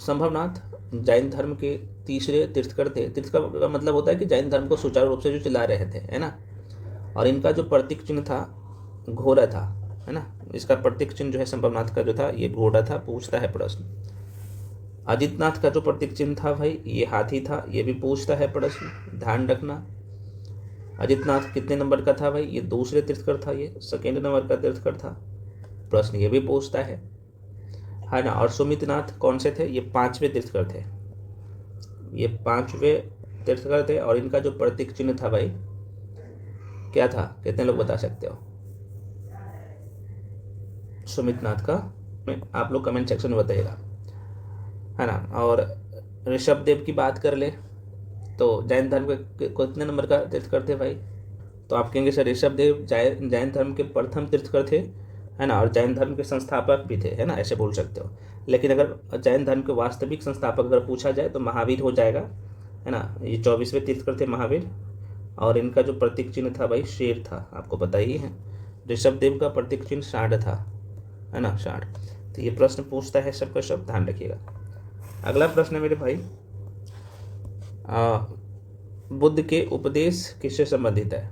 S1: संभवनाथ जैन धर्म के तीसरे तीर्थंकर थे। तीर्थंकर का मतलब होता है कि जैन धर्म को सुचारू रूप से जो चला रहे थे, है ना। और इनका जो प्रतीक चिन्ह था घोड़ा था, है ना। इसका प्रतीक चिन्ह जो है संभवनाथ का जो था ये घोड़ा था, पूछता है प्रश्न। अजितनाथ का जो प्रतीक चिन्ह था भाई ये हाथी था, ये भी पूछता है प्रश्न, ध्यान रखना। अजितनाथ कितने नंबर का था भाई, ये दूसरे तीर्थंकर था, ये सेकेंड नंबर का तीर्थंकर था, प्रश्न ये भी पूछता है ना। और सुमितनाथ कौन से थे, ये 5वें तीर्थंकर थे, ये 5वें तीर्थंकर थे। और इनका जो प्रतीक चिन्ह था भाई क्या था, कितने लोग बता सकते हो सुमितनाथ का? आप लोग कमेंट सेक्शन में बताइएगा, है ना। और ऋषभ देव की बात कर ले तो जैन धर्म के कितने नंबर का तीर्थंकर थे भाई, तो आप कहेंगे सर ऋषभ देव जैन धर्म के प्रथम तीर्थंकर थे, है ना। और जैन धर्म के संस्थापक भी थे, है ना, ऐसे बोल सकते हो। लेकिन अगर जैन धर्म के वास्तविक संस्थापक अगर पूछा जाए तो महावीर हो जाएगा, है ना। ये 24वें तीर्थंकर थे महावीर। और इनका जो प्रतीक चिन्ह था भाई शेर था, आपको पता ही है। ऋषभ देव का प्रतीक चिन्ह सांड था, है ना, सांड। तो ये प्रश्न पूछता है सबका सब, ध्यान रखिएगा। अगला प्रश्न है मेरे भाई, बुद्ध के उपदेश किससे संबंधित है?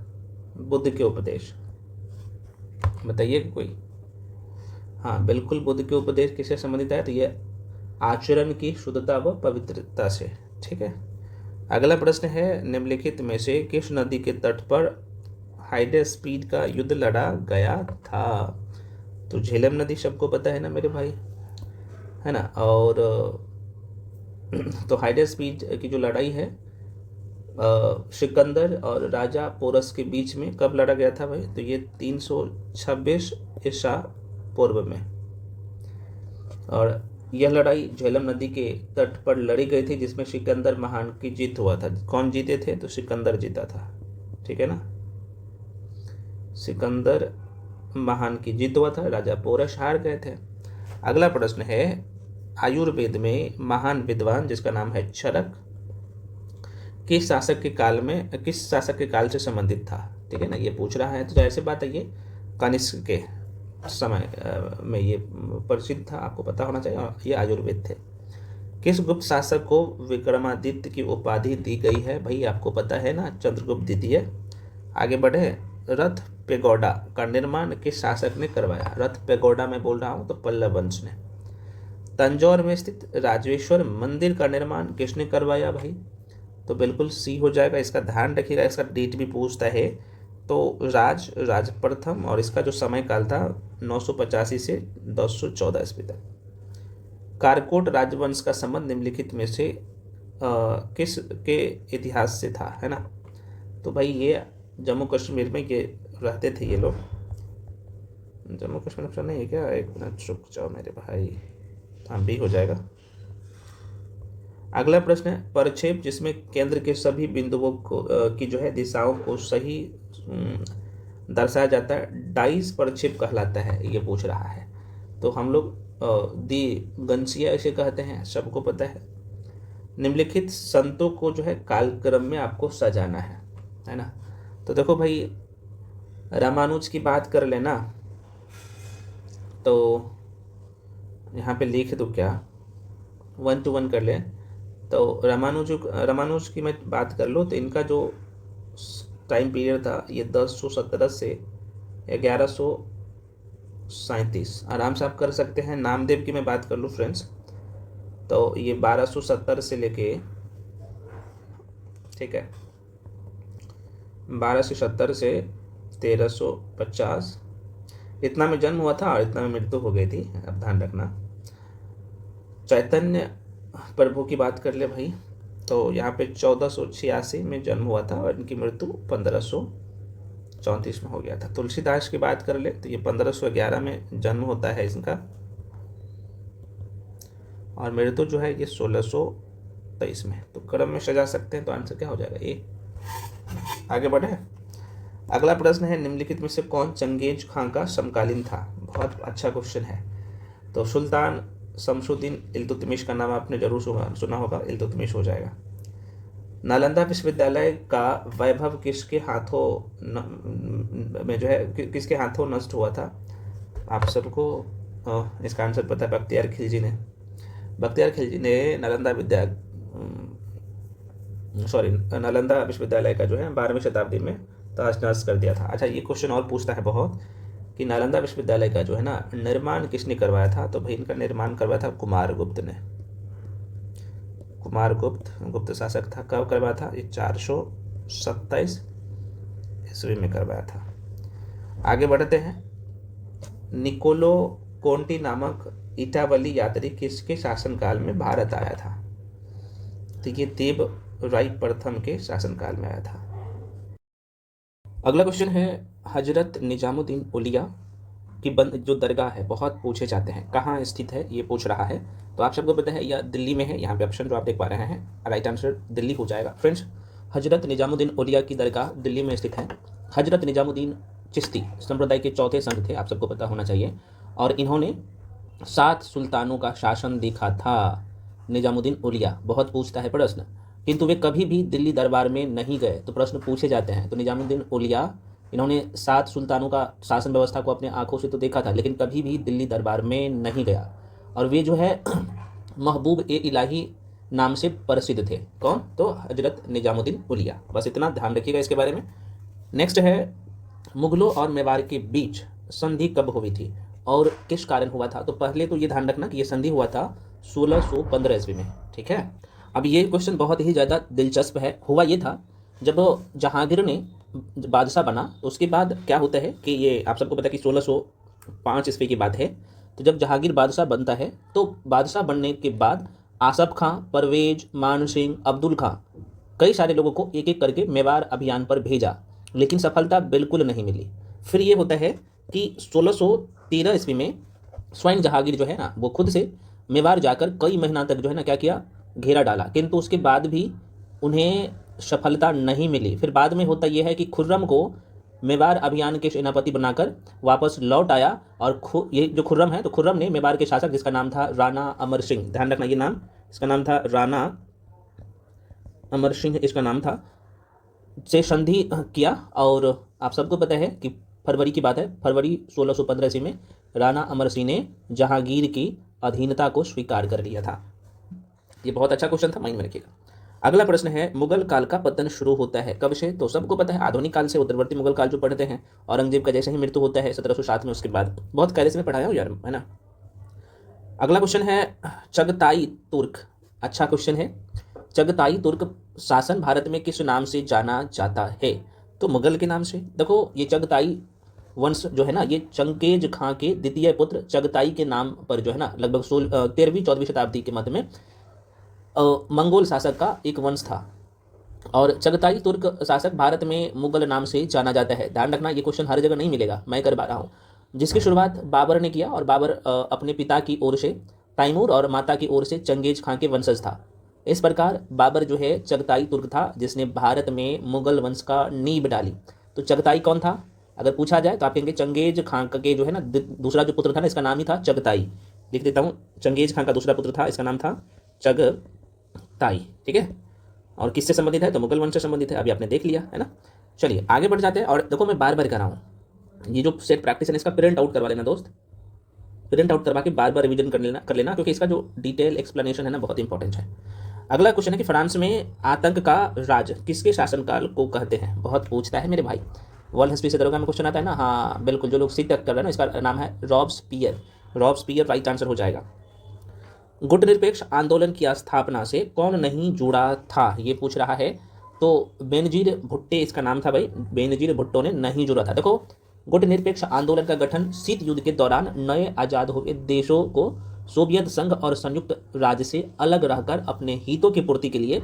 S1: बुद्ध के उपदेश बताइए कोई। हाँ बिल्कुल, बुद्ध के उपदेश किससे संबंधित है, तो ये आचरण की शुद्धता व पवित्रता से, ठीक है। अगला प्रश्न है, निम्नलिखित में से किस नदी के तट पर हाइडेस्पीड का युद्ध लड़ा गया था? तो झेलम नदी सबको पता है ना मेरे भाई, है ना। और तो हाइडेस्पीड की जो लड़ाई है सिकंदर और राजा पोरस के बीच में कब लड़ा गया था भाई? तो ये 326 ईसा पूर्व में। और यह लड़ाई झेलम नदी के तट पर लड़ी गई थी, जिसमें सिकंदर महान की जीत हुआ था। कौन जीते थे? तो सिकंदर जीता था, ठीक है ना। सिकंदर महान की जीत हुआ था, राजा पोरस हार गए थे। अगला प्रश्न है, आयुर्वेद में महान विद्वान जिसका नाम है चरक किस शासक के काल से संबंधित था? ठीक है ना, ये पूछ रहा है। तो जाहिर सी बात है ये कनिष्क के समय में ये प्रसिद्ध था, आपको पता होना चाहिए। और ये आयुर्वेद थे। किस गुप्त शासक को विक्रमादित्य की उपाधि दी गई है? भाई आपको पता है ना, चंद्रगुप्त द्वितीय। आगे बढ़े, रथ पेगोडा का निर्माण किस शासक ने करवाया? रथ पेगोडा मैं बोल रहा हूँ तो पल्लव वंश ने। तंजौर में स्थित राजेश्वर मंदिर का निर्माण किसने करवाया भाई? तो बिल्कुल सी हो जाएगा। इसका ध्यान रखिएगा, इसका डेट भी पूछता है। तो राज प्रथम, और इसका जो समय काल था 985 से 1014 ईस्वी तक। कारकोट राजवंश का संबंध निम्नलिखित में से किस के इतिहास से था, है ना। तो भाई ये जम्मू कश्मीर में ये रहते थे ये लोग। जम्मू कश्मीर ऑप्शन नहीं है क्या? एक मिनट रुक जाओ मेरे भाई, हाँ भी हो जाएगा। अगला प्रश्न है, प्रक्षेप जिसमें केंद्र के सभी बिंदुओं को की जो है दिशाओं को सही दर्शाया जाता है, डाइस प्रक्षेप कहलाता है, ये पूछ रहा है। तो हम लोग दिगंशिया इसे कहते हैं, सबको पता है। निम्नलिखित संतों को जो है कालक्रम में आपको सजाना है ना। तो देखो भाई, रामानुज की बात कर लेना, तो यहाँ पे लिख दो क्या, 1 to 1 कर लें। तो रामानुज की मैं बात कर लो, तो इनका जो टाइम पीरियड था ये 1017 से 1137 आराम से आप कर सकते हैं। नामदेव की मैं बात कर लूँ फ्रेंड्स, तो ये 1270 से लेके, ठीक है, 1270 से 1350 इतना में जन्म हुआ था और इतना में मृत्यु हो गई थी, अब ध्यान रखना। चैतन्य प्रभु की बात कर ले भाई, तो यहाँ पे 1486 में जन्म हुआ था और इनकी मृत्यु 1534 में हो गया था। तुलसीदास की बात कर ले, तो ये 1511 में जन्म होता है इनका, और मृत्यु जो है ये 1623 में। तो क्रम में सजा सकते हैं, तो आंसर क्या हो जाएगा? ए। आगे बढ़े। अगला प्रश्न है, निम्नलिखित में से कौन चंगेज खां का समकालीन था? बहुत अच्छा क्वेश्चन है। तो सुल्तान शमसुद्दीन इल्तुतमिश का नाम आपने जरूर सुना होगा, इल्तुतमिश हो जाएगा। नालंदा विश्वविद्यालय का वैभव किसके हाथों में जो है किसके हाथों नष्ट हुआ था? आप सबको इसका आंसर पता है, बख्तियार खिलजी ने। बख्तियार खिलजी ने नालंदा विश्वविद्यालय का जो है 12वीं शताब्दी में तहस नहस कर दिया था। अच्छा, ये क्वेश्चन और पूछता है बहुत कि नालंदा विश्वविद्यालय का जो है ना निर्माण किसने करवाया था? तो भाई इनका निर्माण करवाया था कुमारगुप्त ने। कुमारगुप्त गुप्त शासक था। कब करवाया था? ये 427 ईस्वी में करवाया था। आगे बढ़ते हैं। निकोलो कोंटी नामक इटावली यात्री किसके शासनकाल में भारत आया था? तो ये देव राय प्रथम के शासनकाल में आया था। अगला क्वेश्चन है, हजरत निजामुद्दीन औलिया की जो दरगाह है बहुत पूछे जाते हैं, कहाँ स्थित है ये पूछ रहा है। तो आप सबको पता है यह दिल्ली में है। यहाँ पे ऑप्शन जो आप देख पा रहे हैं, राइट आंसर दिल्ली हो जाएगा फ्रेंड्स। हजरत निजामुद्दीन औलिया की दरगाह दिल्ली में स्थित है। हजरत निजामुद्दीन चिश्ती संप्रदाय के चौथे संत थे, आप सबको पता होना चाहिए। और इन्होंने 7 सुल्तानों का शासन देखा था। निजामुद्दीन औलिया बहुत पूछता है प्रश्न, किंतु वे कभी भी दिल्ली दरबार में नहीं गए, तो प्रश्न पूछे जाते हैं। तो निजामुद्दीन औलिया इन्होंने 7 सुल्तानों का शासन व्यवस्था को अपने आंखों से तो देखा था, लेकिन कभी भी दिल्ली दरबार में नहीं गया। और वे जो है महबूब ए इलाही नाम से प्रसिद्ध थे। कौन? तो हजरत निजामुद्दीन औलिया। बस इतना ध्यान रखिएगा इसके बारे में। नेक्स्ट है, मुगलों और मेवाड़ के बीच संधि कब हुई थी और किस कारण हुआ था? तो पहले तो ये ध्यान रखना कि ये संधि हुआ था 1615 ईस्वी में, ठीक है। अब ये क्वेश्चन बहुत ही ज़्यादा दिलचस्प है। हुआ ये था, जब जहांगीर ने बादशाह बना तो उसके बाद क्या होता है कि ये आप सबको पता है कि 1605 ईस्वी की बात है। तो जब जहांगीर बादशाह बनता है तो बादशाह बनने के बाद आसफ खां, परवेज, मान सिंह, अब्दुल खां, कई सारे लोगों को एक एक करके मेवाड़ अभियान पर भेजा, लेकिन सफलता बिल्कुल नहीं मिली। फिर ये होता है कि 1613 ईस्वी में स्वयं जहांगीर जो है ना वो खुद से मेवाड़ जाकर कई महीना तक जो है ना क्या किया, घेरा डाला, किंतु उसके बाद भी उन्हें सफलता नहीं मिली। फिर बाद में होता यह है कि खुर्रम को मेवाड़ अभियान के सेनापति बनाकर वापस लौट आया, और ये जो खुर्रम है तो खुर्रम ने मेवाड़ के शासक जिसका नाम था राणा अमर सिंह, ध्यान रखना ये नाम, इसका नाम था राणा अमर सिंह, इसका नाम था, से संधि किया। और आप सबको पता है कि फरवरी की बात है, फरवरी 1615 ईस्वी में राणा अमर सिंह ने जहांगीर की अधीनता को स्वीकार कर लिया था। ये बहुत अच्छा क्वेश्चन था, माइंड में रखिएगा। अगला प्रश्न है, मुगल काल का पतन शुरू होता है कब से? तो सबको पता है आधुनिक काल से। उत्तरवर्ती मुगल काल जो पढ़ते हैं, औरंगजेब का जैसे ही मृत्यु होता है 1707 में, उसके बाद बहुत कायदे से मैं पढ़ाया हूँ यार, है ना। अगला क्वेश्चन है, चगताई तुर्क, अच्छा क्वेश्चन है। चगताई तुर्क शासन भारत में किस नाम से जाना जाता है? तो मुगल के नाम से। देखो ये चगताई वंश जो है ना, ये चंगेज खां के द्वितीय पुत्र चगताई के नाम पर जो है ना, लगभग 13वीं-14वीं शताब्दी के मध्य में मंगोल शासक का एक वंश था। और चगताई तुर्क शासक भारत में मुगल नाम से जाना जाता है। ध्यान रखना ये क्वेश्चन हर जगह नहीं मिलेगा, मैं करवा रहा हूँ। जिसकी शुरुआत बाबर ने किया, और बाबर अपने पिता की ओर से तैमूर और माता की ओर से चंगेज खां के वंशज था। इस प्रकार बाबर जो है चगताई तुर्क था, जिसने भारत में मुगल वंश का नींव डाली। तो चगताई कौन था अगर पूछा जाए तो आप कहेंगे चंगेज खां के जो है ना दूसरा जो पुत्र था ना, इसका नाम ही था चगताई। लिख देता हूँ, चंगेज खां का दूसरा पुत्र था, इसका नाम था चगताई, ठीक है। और किससे संबंधित है? तो मुगल वंश से संबंधित है, अभी आपने देख लिया है ना। चलिए आगे बढ़ जाते हैं। और देखो मैं बार बार कर रहा हूँ, ये जो सेट प्रैक्टिस है इसका प्रिंट आउट करवा लेना दोस्त, प्रिंट आउट करवा के बार बार रिवीजन कर लेना, क्योंकि इसका जो डिटेल एक्सप्लेनेशन है ना बहुत इंपॉर्टेंट है। अगला क्वेश्चन है कि फ्रांस में आतंक का राज किसके शासनकाल को कहते हैं? बहुत पूछता है मेरे भाई, वर्ल्ड हिस्ट्री से दरोगा में क्वेश्चन आता है ना। हाँ बिल्कुल, जो लोग सी तक कर रहे हैं ना, इसका नाम है रॉब्सपियर। रॉब्सपियर राइट आंसर हो जाएगा। गुटनिरपेक्ष आंदोलन की स्थापना से कौन नहीं जुड़ा था, ये पूछ रहा है। तो बेनजीर भुट्टे इसका नाम था भाई, बेनजीर भुट्टो ने नहीं जुड़ा था। देखो गुटनिरपेक्ष आंदोलन का गठन शीत युद्ध के दौरान नए आजाद हुए देशों को सोवियत संघ और संयुक्त राज्य से अलग रहकर अपने हितों की पूर्ति के लिए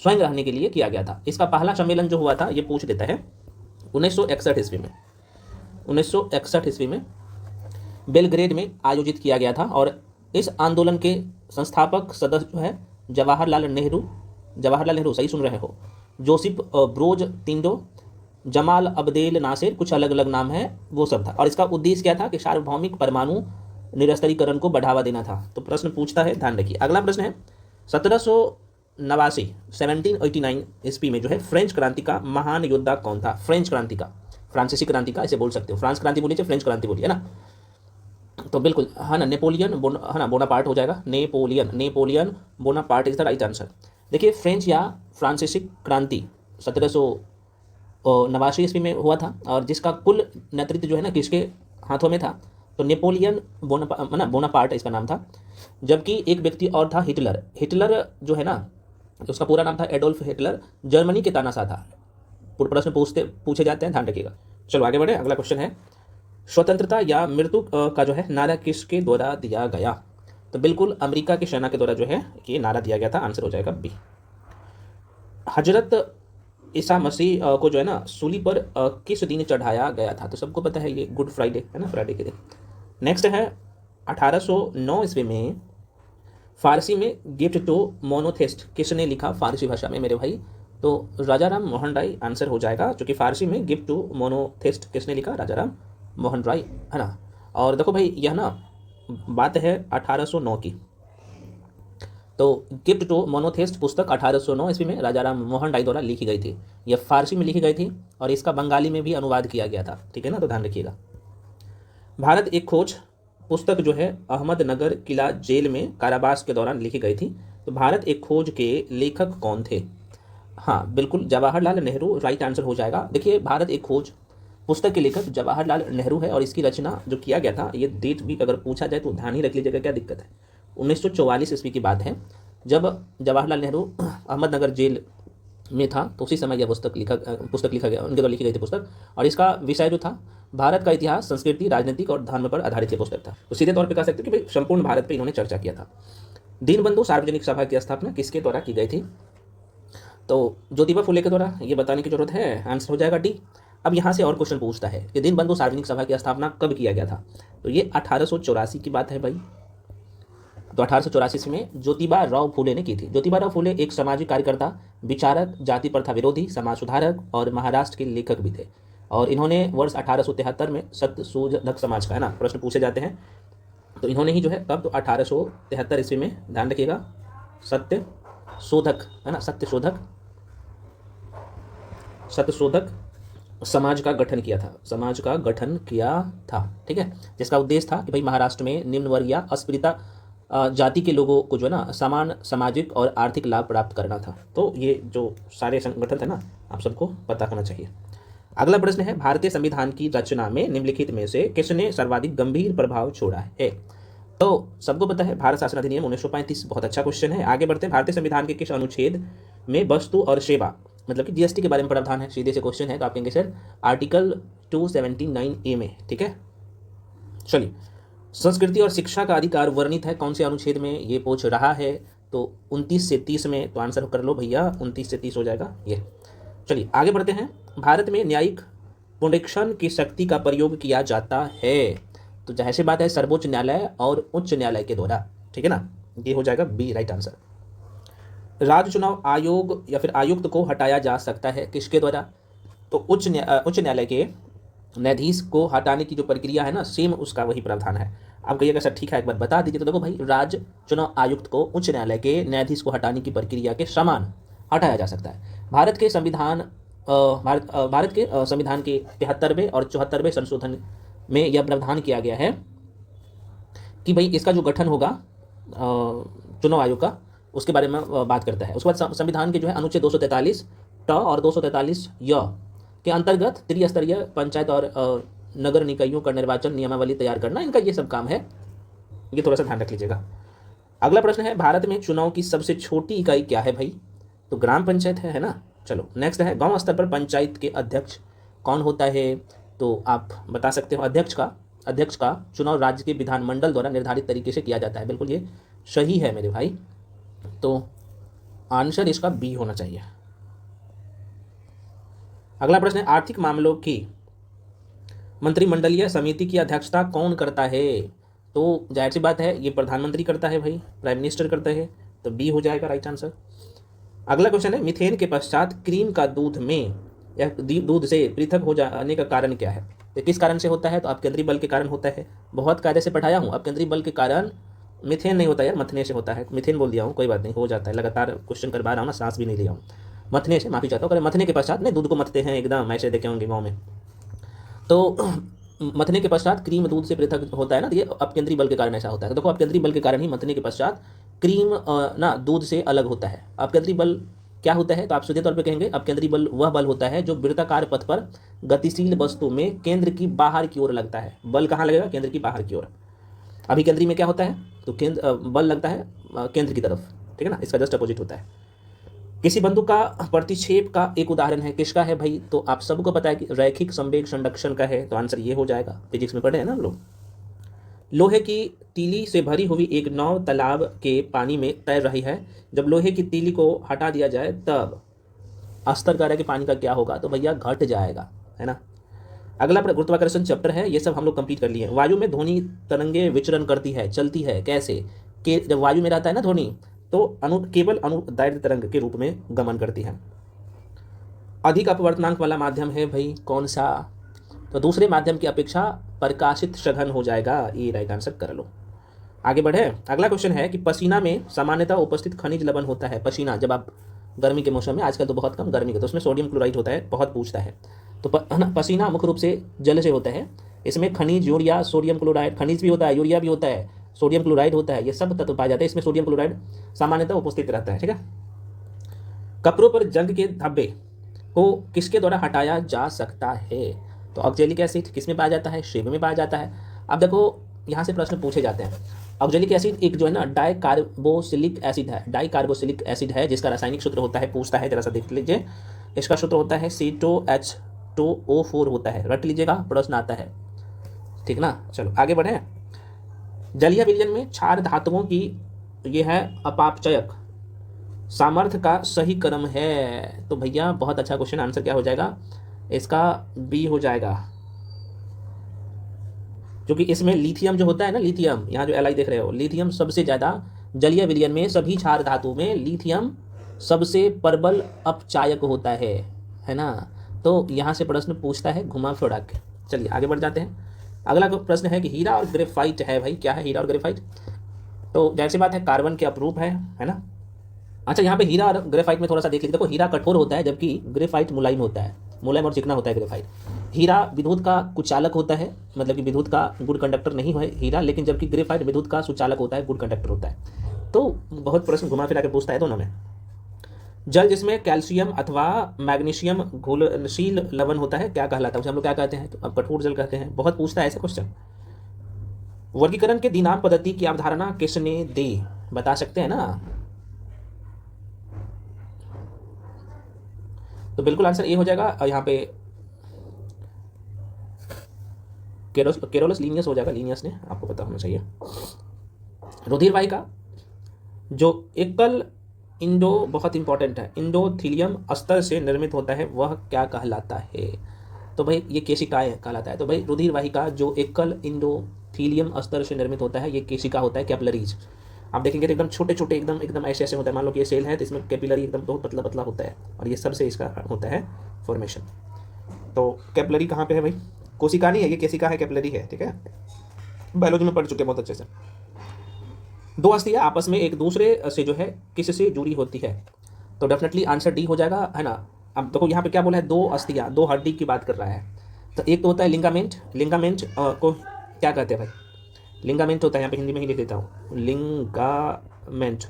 S1: स्वयं रहने के लिए किया गया था। इसका पहला सम्मेलन जो हुआ था, ये पूछ देता है 1961 ईस्वी में, 1961 ईस्वी में बेलग्रेड में आयोजित किया गया था। और इस आंदोलन के संस्थापक सदस्य जो है जवाहरलाल नेहरू, सही सुन रहे हो, जोसेफ ब्रोज तिंडो, जमाल अब्देल नासिर, कुछ अलग अलग नाम है, वो सब था। और इसका उद्देश्य क्या था कि सार्वभौमिक परमाणु निरस्त्रीकरण को बढ़ावा देना था। तो प्रश्न पूछता है, ध्यान रखिए। अगला प्रश्न है 1789 ईस्वी में जो है फ्रेंच क्रांति का महान योद्धा कौन था? फ्रेंच क्रांति का, फ्रांसीसी क्रांति का ऐसे बोल सकते हो, फ्रांस क्रांति बोलिए, फ्रेंच क्रांति बोलिए, है ना। तो बिल्कुल है ना, है ना, बोनापार्ट हो जाएगा, Napoleon Bonaparte is the right answer. देखिए फ्रेंच या फ्रांसीसी क्रांति 1789 ईस्वी में हुआ था, और जिसका कुल नेतृत्व जो है ना किसके हाथों में था? तो नेपोलियन बोनापार्ट इसका नाम था। जबकि एक व्यक्ति और था, हिटलर जो है ना, उसका पूरा नाम था एडोल्फ हिटलर, जर्मनी के तानाशाह था। प्रश्न पूछे जाते हैं, ध्यान रखिएगा। चलो आगे बढ़े। अगला क्वेश्चन है, स्वतंत्रता या मृत्यु का जो है नारा किसके द्वारा दिया गया? तो बिल्कुल अमेरिका की सेना के द्वारा जो है ये नारा दिया गया था, आंसर हो जाएगा बी। हजरत ईसा मसीह को जो है ना सूली पर किस दिन चढ़ाया गया था? तो सबको पता है ये गुड फ्राइडे है ना, फ्राइडे के दिन। नेक्स्ट है 1809 ईस्वी में फारसी में गिफ्ट टू मोनोथेस्ट किसने लिखा फारसी भाषा में मेरे भाई? तो राजाराम मोहन राय आंसर हो जाएगा, क्योंकि फारसी में गिफ्ट टू मोनोथेस्ट किसने लिखा? राजाराम मोहन राय, है ना। और देखो भाई यह ना बात है 1809 की, तो गिफ्ट टू मोनोथेस्ट पुस्तक 1809 ईस्वी में राजाराम मोहन राय द्वारा लिखी गई थी। यह फारसी में लिखी गई थी और इसका बंगाली में भी अनुवाद किया गया था, ठीक है ना, तो ध्यान रखिएगा। भारत एक खोज पुस्तक जो है अहमदनगर किला जेल में कारावास के दौरान लिखी गई थी। तो भारत एक खोज के लेखक कौन थे? हाँ बिल्कुल जवाहरलाल नेहरू राइट आंसर हो जाएगा। देखिए भारत एक खोज पुस्तक के लेखक जवाहरलाल नेहरू है, और इसकी रचना जो किया गया था, ये डेट भी अगर पूछा जाए तो ध्यान ही रख लीजिएगा, क्या दिक्कत है। 1944 ईस्वी की बात है, जब जवाहरलाल नेहरू अहमदनगर जेल में था, तो उसी समय यह पुस्तक लिखा गया, उनके द्वारा लिखी गई थी पुस्तक। और इसका विषय जो था भारत का इतिहास, संस्कृति, राजनीतिक और धर्म पर आधारित ये पुस्तक था। तो सीधे तौर पे कह सकते हैं कि भाई संपूर्ण भारत पे इन्होंने चर्चा किया था। दीनबंधु सार्वजनिक सभा की स्थापना किसके द्वारा की गई थी? तो ज्योतिबा फुले के द्वारा, ये बताने की जरूरत है, आंसर हो जाएगा डी। अब यहाँ से और क्वेश्चन पूछता है कि दीनबंधु सार्वजनिक सभा की स्थापना कब किया गया था? तो ये 1884 की बात है भाई। तो 1884 में ज्योतिबा राव फुले ने की थी। ज्योतिबा राव फुले एक सामाजिक कार्यकर्ता, विचारक, जाति प्रथा विरोधी, समाज सुधारक और महाराष्ट्र के लेखक भी थे। और इन्होंने वर्ष 1873 में सत्य शोधक समाज का, है ना, प्रश्न पूछे जाते हैं, तो इन्होंने ही जो है कब, तो 1873 ईस्वी में, ध्यान रखिएगा, सत्य शोधक, है ना, सत्य शोधक समाज का गठन किया था, समाज का गठन किया था, ठीक है, जिसका उद्देश्य था कि भाई महाराष्ट्र में निम्न वर्ग या अस्पृश्यता जाति के लोगों को जो है ना समान सामाजिक और आर्थिक लाभ प्राप्त करना था। तो ये जो सारे संगठन थे ना, आप सबको पता होना चाहिए। अगला प्रश्न है, भारतीय संविधान की रचना में निम्नलिखित में से किसने सर्वाधिक गंभीर प्रभाव छोड़ा है? तो सबको पता है भारत शासन अधिनियम 1935, बहुत अच्छा क्वेश्चन है। आगे बढ़ते हैं, भारतीय संविधान के किस अनुच्छेद में वस्तु और सेवा, मतलब कि जीएसटी के बारे में प्रावधान है? सीधे से क्वेश्चन है, तो आप कहेंगे सर आर्टिकल 279A में, ठीक है। चलिए, संस्कृति और शिक्षा का अधिकार वर्णित है कौन से अनुच्छेद में, ये पूछ रहा है। तो 29 से 30 में, तो आंसर कर लो भैया, 29 से 30 हो जाएगा ये। चलिए आगे बढ़ते हैं, भारत में न्यायिक पुनरीक्षण की शक्ति का प्रयोग किया जाता है? तो जाहिर सी बात है सर्वोच्च न्यायालय और उच्च न्यायालय के द्वारा, ठीक है ना, ये हो जाएगा बी राइट आंसर। राज्य चुनाव आयोग या फिर आयुक्त को हटाया जा सकता है किसके द्वारा? तो उच्च न्यायालय के न्यायाधीश को हटाने की जो प्रक्रिया है ना, सेम उसका वही प्रावधान है। आप कहिएगा सर ठीक है, एक बार बता दीजिए। तो देखो भाई, राज्य चुनाव आयुक्त को उच्च न्यायालय के न्यायाधीश को हटाने की प्रक्रिया के समान हटाया जा सकता है। भारत के संविधान के 73वें और 74वें संशोधन में यह प्रावधान किया गया है कि भाई इसका जो गठन होगा चुनाव आयोग का, उसके बारे में बात करता है। उसके बाद संविधान के जो है अनुच्छेद 243 ट और 243 य के अंतर्गत त्रिस्तरीय पंचायत और नगर निकायों का निर्वाचन नियमावली तैयार करना, इनका ये सब काम है, ये थोड़ा सा ध्यान रख लीजिएगा। अगला प्रश्न है, भारत में चुनाव की सबसे छोटी इकाई क्या है भाई? तो ग्राम पंचायत है ना। चलो नेक्स्ट है, गांव स्तर पर पंचायत के अध्यक्ष कौन होता है? तो आप बता सकते हो अध्यक्ष का चुनाव राज्य के विधानमंडल द्वारा निर्धारित तरीके से किया जाता है। बिल्कुल ये सही है मेरे भाई, तो आंसर इसका बी होना चाहिए। अगला प्रश्न है, आर्थिक मामलों की मंत्रिमंडलीय समिति की अध्यक्षता कौन करता है? तो जाहिर सी बात है ये प्रधानमंत्री करता है भाई, प्राइम मिनिस्टर करता है, तो बी हो जाएगा राइट आंसर। अगला क्वेश्चन है, मीथेन के पश्चात क्रीम का दूध में या दूध से पृथक हो जाने का कारण क्या है? तो किस कारण से होता है? तो अपकेंद्री बल के कारण होता है। बहुत कायदे से पढ़ाया हूँ, अपकेंद्री बल के कारण मीथेन नहीं होता यार, मथने से होता है। मीथेन बोल दिया हूँ, कोई बात नहीं, हो जाता है, लगातार क्वेश्चन करवा रहा हूँ ना, सांस भी नहीं लिया हूँ। मथने से, माफी चाहता हूँ, मथने के पश्चात नहीं, दूध को मथते हैं एकदम, ऐसे देखे होंगे गाँव में। तो मथने के पश्चात क्रीम दूध से पृथक होता है ना, तो ये अपकेंद्री बल के कारण ऐसा होता है। तो देखो अपकेंद्री बल के कारण ही मथने के पश्चात क्रीम ना दूध से अलग होता है। अपकेंद्री बल क्या होता है? तो आप सीधे तौर पे कहेंगे अपकेंद्री बल वह बल होता है जो वृत्ताकार पथ पर गतिशील वस्तु में केंद्र की बाहर की ओर लगता है। बल कहाँ लगेगा? केंद्र की बाहर की ओर। अभिकेंद्री में क्या होता है? तो केंद्र बल लगता है केंद्र की तरफ, ठीक है ना, इसका जस्ट अपोजिट होता है। किसी बंदूक का प्रतिक्षेप का एक उदाहरण है, किसका है भाई? तो आप सबको पता है कि रैखिक संवेग संरक्षण का है, तो आंसर ये हो जाएगा। फिजिक्स में पढ़े हैं ना हम लोग। लोहे की तीली से भरी हुई एक नाव तालाब के पानी में तैर रही है, जब लोहे की तीली को हटा दिया जाए तब स्तर कार्य के पानी का क्या होगा? तो भैया घट जाएगा, है ना। अगला गुरुत्वाकर्षण चैप्टर है, ये सब हम लोग कंप्लीट कर लिए। वायु में ध्वनि तरंगे विचरण करती है, चलती है कैसे? कि जब वायु में रहता है ना ध्वनि, तो केवल अनुदैर्ध्य तरंग के रूप में गमन करती है। अधिक अपवर्तनांक वाला माध्यम है भाई कौन सा? तो दूसरे माध्यम की अपेक्षा प्रकाशित सघन हो जाएगा, ये राइट आंसर कर लो। आगे बढ़े, अगला क्वेश्चन है कि पसीना में सामान्यतः उपस्थित खनिज लवण होता है। पसीना जब आप गर्मी के मौसम में, आजकल तो बहुत कम गर्मी का, तो उसमें सोडियम क्लोराइड होता है, बहुत पूछता है। तो पसीना मुख्य रूप से जल से होता है। इसमें खनिज, यूरिया, सोडियम क्लोराइड, खनिज भी होता है, यूरिया भी होता है, सोडियम क्लोराइड होता है, ये सब तत्व पाए जाते हैं। इसमें सोडियम क्लोराइड सामान्यतः उपस्थित रहता है, ठीक है। कपड़ों पर जंग के धब्बे को किसके द्वारा हटाया जा सकता है? तो ऑक्जेलिक एसिड किस में पाया जाता है? सेब में पाया जाता है। अब देखो यहाँ से प्रश्न पूछे जाते हैं, ऑक्जेलिक एसिड एक जो है ना डाइकार्बोसिलिक एसिड है, डाइकार्बोसिलिक एसिड है, जिसका रासायनिक सूत्र होता है, पूछता है जरा सा देख लीजिए। इसका सूत्र होता है C2H2O4 होता है, रट लीजिएगा, प्रश्न आता है, ठीक ना। चलो आगे बढ़े। जलीय विलयन में क्षार धातुओं की ये है अपापचयक सामर्थ्य का सही क्रम है। तो भैया बहुत अच्छा क्वेश्चन, आंसर क्या हो जाएगा इसका? बी हो जाएगा, क्योंकि इसमें लिथियम जो होता है ना, लिथियम यहाँ जो Li देख रहे हो, लिथियम सबसे ज़्यादा जलीय विलयन में सभी क्षार धातु में लिथियम सबसे प्रबल अपचायक होता है ना। तो यहाँ से प्रश्न पूछता है घुमा फिरा के। चलिए आगे बढ़ जाते हैं। अगला प्रश्न है कि हीरा और ग्रेफाइट है भाई, क्या है हीरा और ग्रेफाइट? तो जाहिर सी बात है कार्बन के अपरूप है ना। अच्छा यहाँ पे हीरा और ग्रेफाइट में थोड़ा सा देख लीजिए। देखो हीरा कठोर होता है जबकि ग्रेफाइट मुलायम होता है, मुलायम और चिकना होता है ग्रेफाइट। हीरा विद्युत का कुचालक होता है, मतलब कि विद्युत का गुड कंडक्टर नहीं है हीरा, लेकिन जबकि ग्रेफाइट विद्युत का सुचालक होता है, गुड कंडक्टर होता है। तो बहुत प्रश्न घुमा फिरा के पूछता है दोनों में। जल जिसमें कैल्शियम अथवा मैग्नीशियम घुलनशील लवण होता है क्या कहलाता है? उसे हम लोग क्या कहते हैं? तो अब कठोर जल कहते हैं। बहुत पूछता है ऐसे क्वेश्चन। वर्गीकरण के दिनांक पद्धति की अवधारणा किसने दी, बता सकते हैं ना? तो बिल्कुल आंसर ए हो जाएगा यहाँ पे, केरोलस लीनियस हो जाएगा, लीनियस ने, आपको पता होना चाहिए। रुधिर वाहिका जो एकल इंडो, बहुत इंपॉर्टेंट है, इंडोथीलियम अस्तर से निर्मित होता है वह क्या कहलाता है? तो भाई ये केशिकाएं कहलाता है। तो भाई रुधिर वाहिका जो एकल इंडोथीलियम अस्तर से निर्मित होता है ये केशिका होता है, कैपिलरीज। आप देखेंगे तो एकदम छोटे छोटे एकदम एकदम ऐसे ऐसे होता है। मान लो कि ये सेल है तो इसमें कैपिलरी एकदम बहुत पतला पतला होता है, और ये सबसे इसका होता है फॉर्मेशन। तो कैपिलरी कहाँ पे है भाई? कोशिका नहीं है ये, केशिका है, कैपिलरी है, ठीक है। बायोलॉजी में पढ़ चुके बहुत अच्छे से। दो अस्थियां आपस में एक दूसरे से जो है किससे जुड़ी होती है? तो डेफिनेटली आंसर डी हो जाएगा, है ना। अब देखो यहाँ पे क्या बोला है, दो अस्थियां, दो हड्डी की बात कर रहा है। तो एक तो होता है लिंगामेंट, लिंगामेंट को क्या कहते हैं भाई? लिंगामेंट होता है, यहाँ पे हिंदी में ही लिख देता हूँ, लिंगामेंट।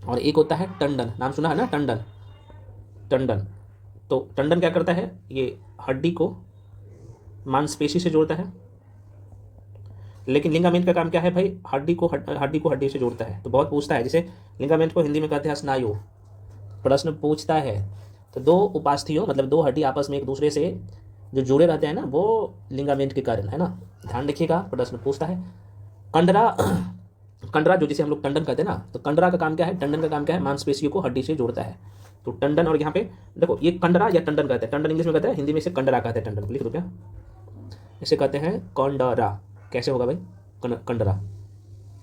S1: और एक होता है टंडन, नाम सुना है ना, टंडन, टंडन। तो टंडन क्या करता है? ये हड्डी को मांसपेशी से जोड़ता है, लेकिन लिंगामेंट का काम क्या है भाई? हड्डी को हड्डी से जोड़ता है। तो बहुत पूछता है, जैसे लिंगामेंट को हिंदी में कहते हैं स्नायु, प्रश्न पूछता है। तो दो उपास्थियों मतलब दो हड्डी आपस में एक दूसरे से जो जुड़े रहते हैं ना, वो लिंगामेंट के कारण, है ना। ध्यान रखिएगा, प्रश्न पूछता है। कंडरा, कंडरा जो जिसे हम लोग टंडन कहते हैं ना, तो कंडरा का काम क्या है? टंडन का काम क्या है? मांसपेशियों को हड्डी से जोड़ता है। तो टंडन, और यहाँ पे देखो ये कंडरा या टंडन कहते हैं, टंडन इंग्लिश में कहते हैं, हिंदी में इसे कंडरा कहते हैं। टंडन लिख दो क्या, इसे कहते हैं कंडरा। कैसे होगा भाई? कंडरा।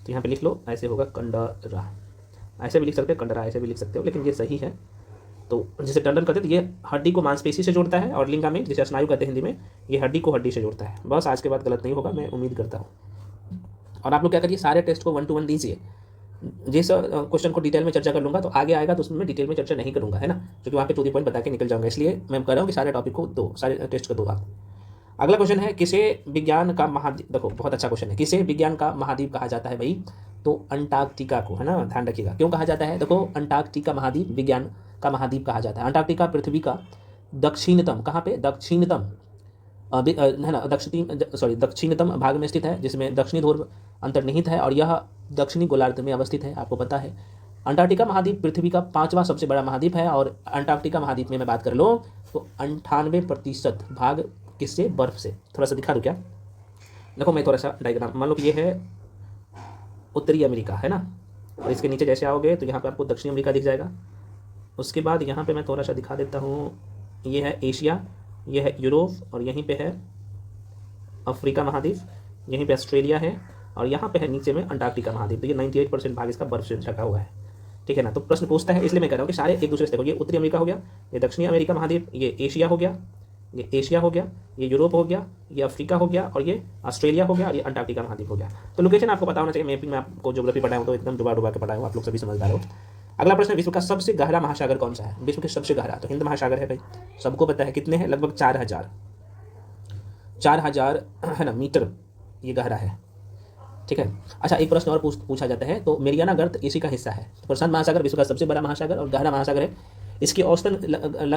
S1: तो यहाँ पे लिख लो, ऐसे होगा कंडरा। ऐसे भी लिख सकते हो, कंडरा ऐसे भी लिख सकते हो, लेकिन ये सही है। तो जैसे टंडन कहते हैं तो ये हड्डी को मांसपेशी से जोड़ता है, और लिंगामेंट जिसे स्नायु कहते हैं हिंदी में, ये हड्डी को हड्डी से जोड़ता है। बस आज के बाद गलत नहीं होगा, मैं उम्मीद करता हूँ। और आप लोग क्या करिए, सारे टेस्ट को 1 to 1 दीजिए। जिस क्वेश्चन को डिटेल में चर्चा कर लूँगा तो आगे आएगा तो उसमें डिटेल में चर्चा नहीं करूँगा, है ना, क्योंकि वहाँ पे 2 पॉइंट बता के निकल जाऊँगा। इसलिए मैं कह रहा हूँ कि सारे टॉपिक को दो, सारे टेस्ट को दो आप। अगला क्वेश्चन है, किसे विज्ञान का महाद्वीप, देखो बहुत अच्छा क्वेश्चन है, किसे विज्ञान का महाद्वीप कहा जाता है भाई? तो अंटार्कटिका को, है ना। ध्यान रखिएगा क्यों कहा जाता है। देखो अंटार्कटिका महाद्वीप विज्ञान का महाद्वीप कहा जाता है। अंटार्कटिका पृथ्वी का दक्षिणतम, कहाँ पे? दक्षिणतम है ना, दक्षिणतम भाग में स्थित है, जिसमें दक्षिणी ध्रुव अंतर्निहित है, और यह दक्षिणी गोलार्ध में अवस्थित है, आपको पता है। अंटार्कटिका महाद्वीप पृथ्वी का 5वां सबसे बड़ा महाद्वीप है, और अंटार्कटिका महाद्वीप में मैं बात कर लूँ तो 98% भाग किससे? बर्फ से। थोड़ा सा दिखा दूँ क्या? देखो मैं थोड़ा सा डायग्राम, मान लो कि ये है उत्तरी अमेरिका, है ना, और इसके नीचे जैसे आओगे तो यहाँ पे आपको दक्षिणी अमेरिका दिख जाएगा। उसके बाद यहाँ पे मैं थोड़ा सा दिखा देता हूँ, ये है एशिया, ये है यूरोप, और यहीं पे है अफ्रीका महाद्वीप, यहीं पे ऑस्ट्रेलिया है, और यहाँ पे है नीचे में अंटार्कटिका महाद्वीप। तो ये 98% भाग इसका बर्फ से ढका हुआ है, ठीक है ना। तो प्रश्न पूछता है, इसलिए मैं कह रहा हूँ कि सारे एक दूसरे से देखो, ये उत्तरी अमेरिका हो गया, ये दक्षिणी अमेरिका महाद्वीप, ये एशिया हो गया, ये एशिया हो गया, ये यूरोप हो गया, ये अफ्रीका हो गया, और ये ऑस्ट्रेलिया हो गया, और ये अंटार्कटिका महाद्वीप हो गया। तो लोकेशन आपको पता होना चाहिए। मैपिंग में आपको ज्योग्राफी पढ़ाया हूँ तो एकदम डुबा के पढ़ाया हूँ, आप लोग सभी समझदार हो। अगला प्रश्न, विश्व का सबसे गहरा महासागर कौन सा है? विश्व के सबसे गहरा तो हिंद महासागर है भाई, सबको पता है। कितने हैं? लगभग 4000 है ना मीटर ये गहरा है, ठीक है। अच्छा एक प्रश्न और पूछा जाता है, तो मेरियाना गर्त इसी का हिस्सा है। प्रशांत महासागर विश्व का सबसे बड़ा महासागर और गहरा महासागर है। इसकी औसतन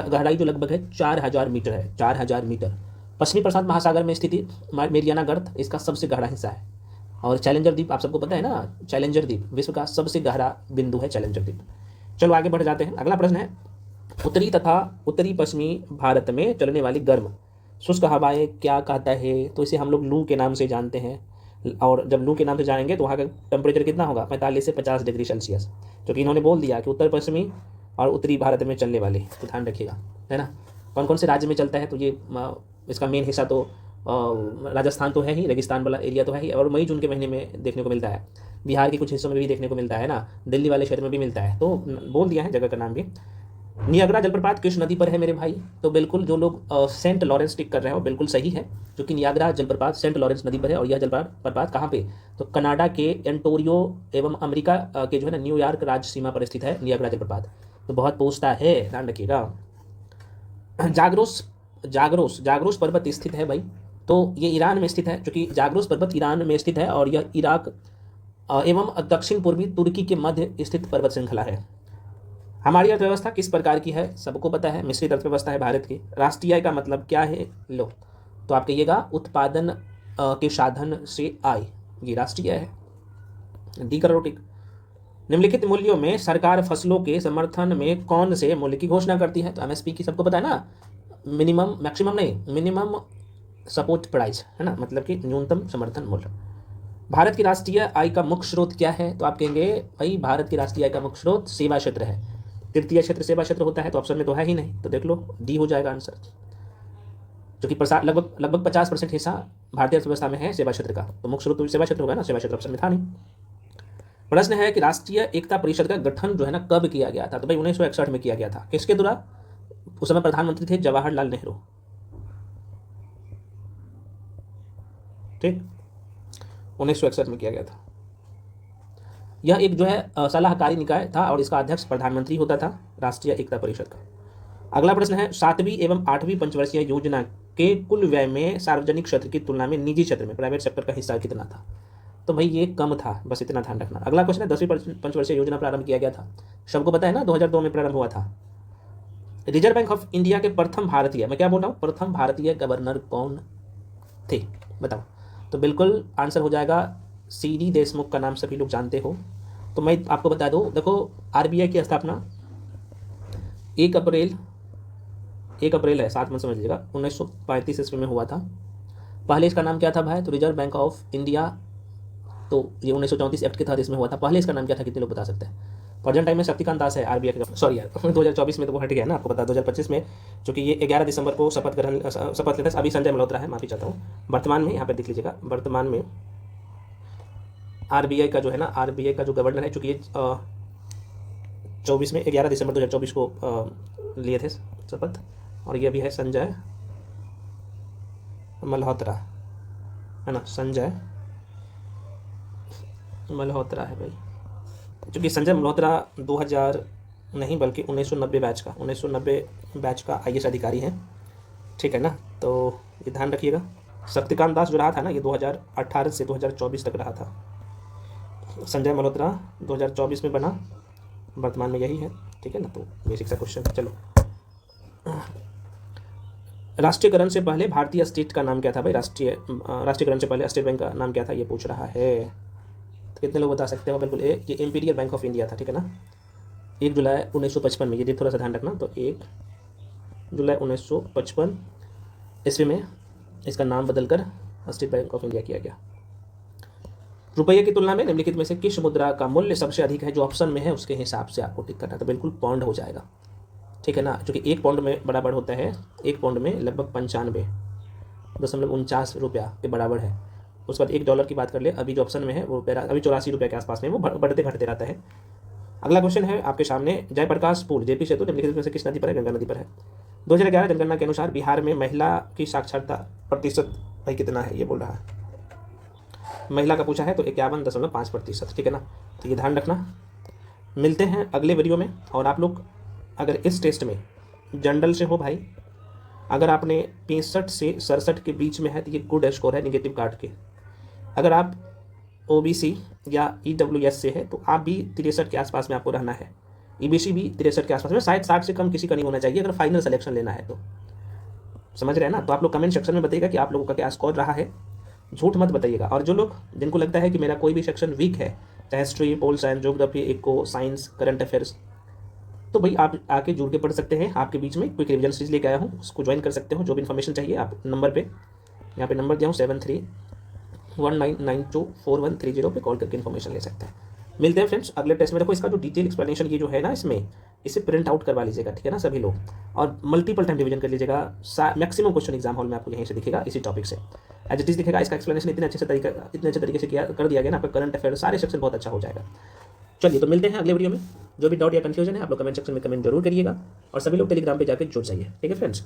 S1: गहराई जो लगभग है 4000 मीटर है, 4000 मीटर। पश्चिमी प्रशांत महासागर में स्थिति मेरियाना गर्त इसका सबसे गहरा हिस्सा है। और चैलेंजर द्वीप आप सबको पता है ना, चैलेंजर द्वीप विश्व का सबसे गहरा बिंदु है चैलेंजर द्वीप। चलो आगे बढ़ जाते हैं। अगला प्रश्न है, उत्तरी तथा उत्तरी पश्चिमी भारत में चलने वाली गर्म शुष्क हवाएं क्या कहता है? तो इसे हम लोग लू के नाम से जानते हैं। और जब लू के नाम से जानेंगे तो वहाँ का टेम्परेचर कितना होगा, 45 से 50 डिग्री सेल्सियस, जो कि इन्होंने बोल दिया कि उत्तर पश्चिमी और उत्तरी भारत में चलने वाले, तो ध्यान रखिएगा, है ना। कौन कौन से राज्य में चलता है, तो ये इसका मेन हिस्सा तो राजस्थान तो है ही, रेगिस्तान वाला एरिया तो है ही, और मई जून के महीने में देखने को मिलता है। बिहार के कुछ हिस्सों में भी देखने को मिलता है ना, दिल्ली वाले क्षेत्र में भी मिलता है। तो बोल दिया है जगह का नाम भी। नियाग्रा जलप्रपात किस नदी पर है मेरे भाई? तो बिल्कुल जो लोग सेंट लॉरेंस टिक कर रहे हो बिल्कुल सही है, क्योंकि नियाग्रा जलप्रपात सेंट लॉरेंस नदी पर है। और यह जलप्रपात कहाँ पे? तो कनाडा के एंटोरियो एवं अमेरिका के जो है ना न्यूयॉर्क राज्य सीमा पर स्थित है नियाग्रा जलप्रपात। तो बहुत पूछता है, ध्यान रखिएगा। जागरोस जागरोस जागरोस पर्वत स्थित है भाई, तो ये ईरान में स्थित है, क्योंकि जागरोस पर्वत ईरान में स्थित है और यह इराक एवं दक्षिण पूर्वी तुर्की के मध्य स्थित पर्वत श्रृंखला है। हमारी अर्थव्यवस्था किस प्रकार की है? सबको पता है, मिश्रित अर्थव्यवस्था है भारत की। राष्ट्रीय आय का मतलब क्या है? लो, तो आप कहिएगा उत्पादन के साधन से आय, ये राष्ट्रीय आय है। डी करोड़ टिक। निम्नलिखित मूल्यों में सरकार फसलों के समर्थन में कौन से मूल्य की घोषणा करती है? तो एमएसपी की सबको पता है ना, मिनिमम, मैक्सिमम नहीं, मिनिमम सपोर्ट प्राइस, है ना, मतलब कि न्यूनतम समर्थन मूल्य। भारत की राष्ट्रीय आय का मुख्य स्रोत क्या है? तो आप कहेंगे भाई भारत की राष्ट्रीय आय का मुख्य स्रोत सेवा क्षेत्र है। तृतीय क्षेत्र सेवा क्षेत्र होता है, तो ऑप्शन में तो है ही नहीं, तो देख लो डी हो जाएगा आंसर, जो कि लगभग 50% हिस्सा भारतीय अर्थव्यवस्था में है सेवा क्षेत्र का, तो मुख्य स्रोत तो सेवा क्षेत्र होगा ना, सेवा क्षेत्र ऑप्शन में था नहीं। प्रश्न है कि राष्ट्रीय एकता परिषद का गठन जो है ना कब किया गया था? तो भाई 1961 में किया गया था। किसके द्वारा? उस समय प्रधानमंत्री थे जवाहरलाल नेहरू, ठीक, 1961 में किया गया था। यह एक जो है सलाहकारी निकाय था और इसका अध्यक्ष प्रधानमंत्री होता था, राष्ट्रीय एकता परिषद का। अगला प्रश्न है, 7वीं एवं 8वीं पंचवर्षीय योजना के कुल व्यय में सार्वजनिक क्षेत्र की तुलना में निजी क्षेत्र में, प्राइवेट सेक्टर का हिस्सा कितना था? तो भाई ये कम था, बस इतना ध्यान रखना। अगला क्वेश्चन है, 10वीं पंचवर्षीय योजना प्रारंभ किया गया था, सबको पता है ना, 2002 में प्रारंभ हुआ था। रिजर्व बैंक ऑफ इंडिया के प्रथम भारतीय, मैं क्या बोल रहा हूँ, प्रथम भारतीय गवर्नर कौन थे बताओ? तो बिल्कुल आंसर हो जाएगा सीडी देशमुख, का नाम सभी लोग जानते हो। तो मैं आपको बता दूं, देखो आरबीआई की स्थापना 1 अप्रैल है, 7 मंथ समझ लीजिएगा, 1935 ईस्वी में हुआ था। पहले इसका नाम क्या था भाई? तो रिजर्व बैंक ऑफ इंडिया, तो ये 1934 एक्ट के तहत इसमें हुआ था। पहले इसका नाम क्या था, कितने लोग बता सकते हैं? प्रेजेंट टाइम में शक्तिकांत दास है आरबीआई का, सॉरी यार 2024 में तो वो हट गया ना, आपको पता 2025 में, क्योंकि ये 11 दिसंबर को शपथ लेते हैं। अभी संजय मल्होत्रा है, माफी चाहता हूँ। वर्तमान में यहाँ पर देख लीजिएगा, वर्तमान में आरबीआई का जो है ना, आरबीआई का जो गवर्नर है, चूँकि ये 24 में 11 दिसंबर 2024 को लिए थे शपथ, और ये भी है संजय मल्होत्रा, है ना, संजय मल्होत्रा है भाई। क्योंकि संजय मल्होत्रा 2000 नहीं बल्कि 1990 बैच का आईएएस अधिकारी हैं, ठीक है ना, तो ये ध्यान रखिएगा। शक्तिकांत दास जो रहा था ना, ये 2018 से 2024 तक रहा था। संजय मल्होत्रा 2024 में बना, वर्तमान में यही है, ठीक है ना। तो बेसिक सा क्वेश्चन। चलो, राष्ट्रीयकरण से पहले भारतीय स्टेट का नाम क्या था भाई? राष्ट्रीयकरण से पहले स्टेट बैंक का नाम क्या था, ये पूछ रहा है। तो कितने लोग बता सकते हो? बिल्कुल ये इंपीरियल बैंक ऑफ इंडिया था, ठीक है ना। 1 जुलाई 1955 में, ये थोड़ा सा ध्यान रखना, तो 1 जुलाई 1955 ईस्वी में इसका नाम बदलकर स्टेट बैंक ऑफ इंडिया किया गया। रुपये की तुलना में निम्नलिखित में से किस मुद्रा का मूल्य सबसे अधिक है? जो ऑप्शन में है उसके हिसाब से आपको टिक करना है, तो बिल्कुल पाउंड हो जाएगा, ठीक है ना, क्योंकि 1 पाउंड में बराबर होता है, 1 पाउंड में लगभग 95.49 रुपया के बराबर है। उसके बाद $1 की बात कर ले, अभी जो ऑप्शन में है वो अभी 84 रुपये के आसपास में, वो बढ़ते घटते रहता है। अगला क्वेश्चन है आपके सामने, जयप्रकाश पुल जेपी सेतु निम्नलिखित में से किस नदी पर है? गंगा नदी पर है। 2011 जनगणना के अनुसार बिहार में महिला की साक्षरता प्रतिशत भाई कितना है, ये बोल रहा है। महिला का पूछा है, तो 51.5%, ठीक है ना। तो ये ध्यान रखना। मिलते हैं अगले वीडियो में। और आप लोग अगर इस टेस्ट में जनरल से हो भाई, अगर आपने 65 से 67 के बीच में है तो ये गुड स्कोर है निगेटिव काट के। अगर आप ओबीसी या ईडब्ल्यूएस से है तो आप भी 63 के आसपास में आपको रहना है। ईबीसी भी 63 के आसपास में, शायद 60 से कम किसी का नहीं होना चाहिए अगर फाइनल सिलेक्शन लेना है तो। समझ रहे हैं ना। तो आप लोग कमेंट सेक्शन में बताइएगा कि आप लोगों का क्या स्कोर रहा है। झूठ मत बताइएगा। और जो लोग जिनको लगता है कि मेरा कोई भी सेक्शन वीक है, चाहे history, pol science, geography, eco, science, current affairs, तो भाई आप आके जुड़ के पढ़ सकते हैं। आपके बीच में क्विक रिविजन सीरीज लेके आया हूँ, उसको ज्वाइन कर सकते हो। जो भी इन्फॉर्मेशन चाहिए आप नंबर पे, यहाँ पे नंबर दिया हूँ 7319924130 पे कॉल करके इन्फॉर्मेशन ले सकते हैं। मिलते हैं फ्रेंड्स अगले टेस्ट में। देखो इसका जो डिटेल एक्सप्लेनेशन ये जो है ना, इसमें इसे प्रिंट आउट करवा लीजिएगा, ठीक है ना सभी लोग, और मल्टीपल टाइम रिवीजन कर लीजिएगा। मैक्सिमम क्वेश्चन एग्जाम हॉल में आपको यहीं से दिखेगा, इसी टॉपिक से एज इट इज दिखेगा। इसका एक्सप्लेनेशन इतने अच्छे तरीके से कर दिया गया ना, आपका करंट अफेयर सारे सेक्शन बहुत अच्छा हो जाएगा। चलिए तो मिलते हैं अगले वीडियो में। जो भी डाउट या कंफ्यूजन है आप लोग कमेंट सेक्शन में कमेंट जरूर करिएगा, और सभी लोग टेलीग्राम पे जाकर जुड़ जाइए, ठीक है फ्रेंड्स।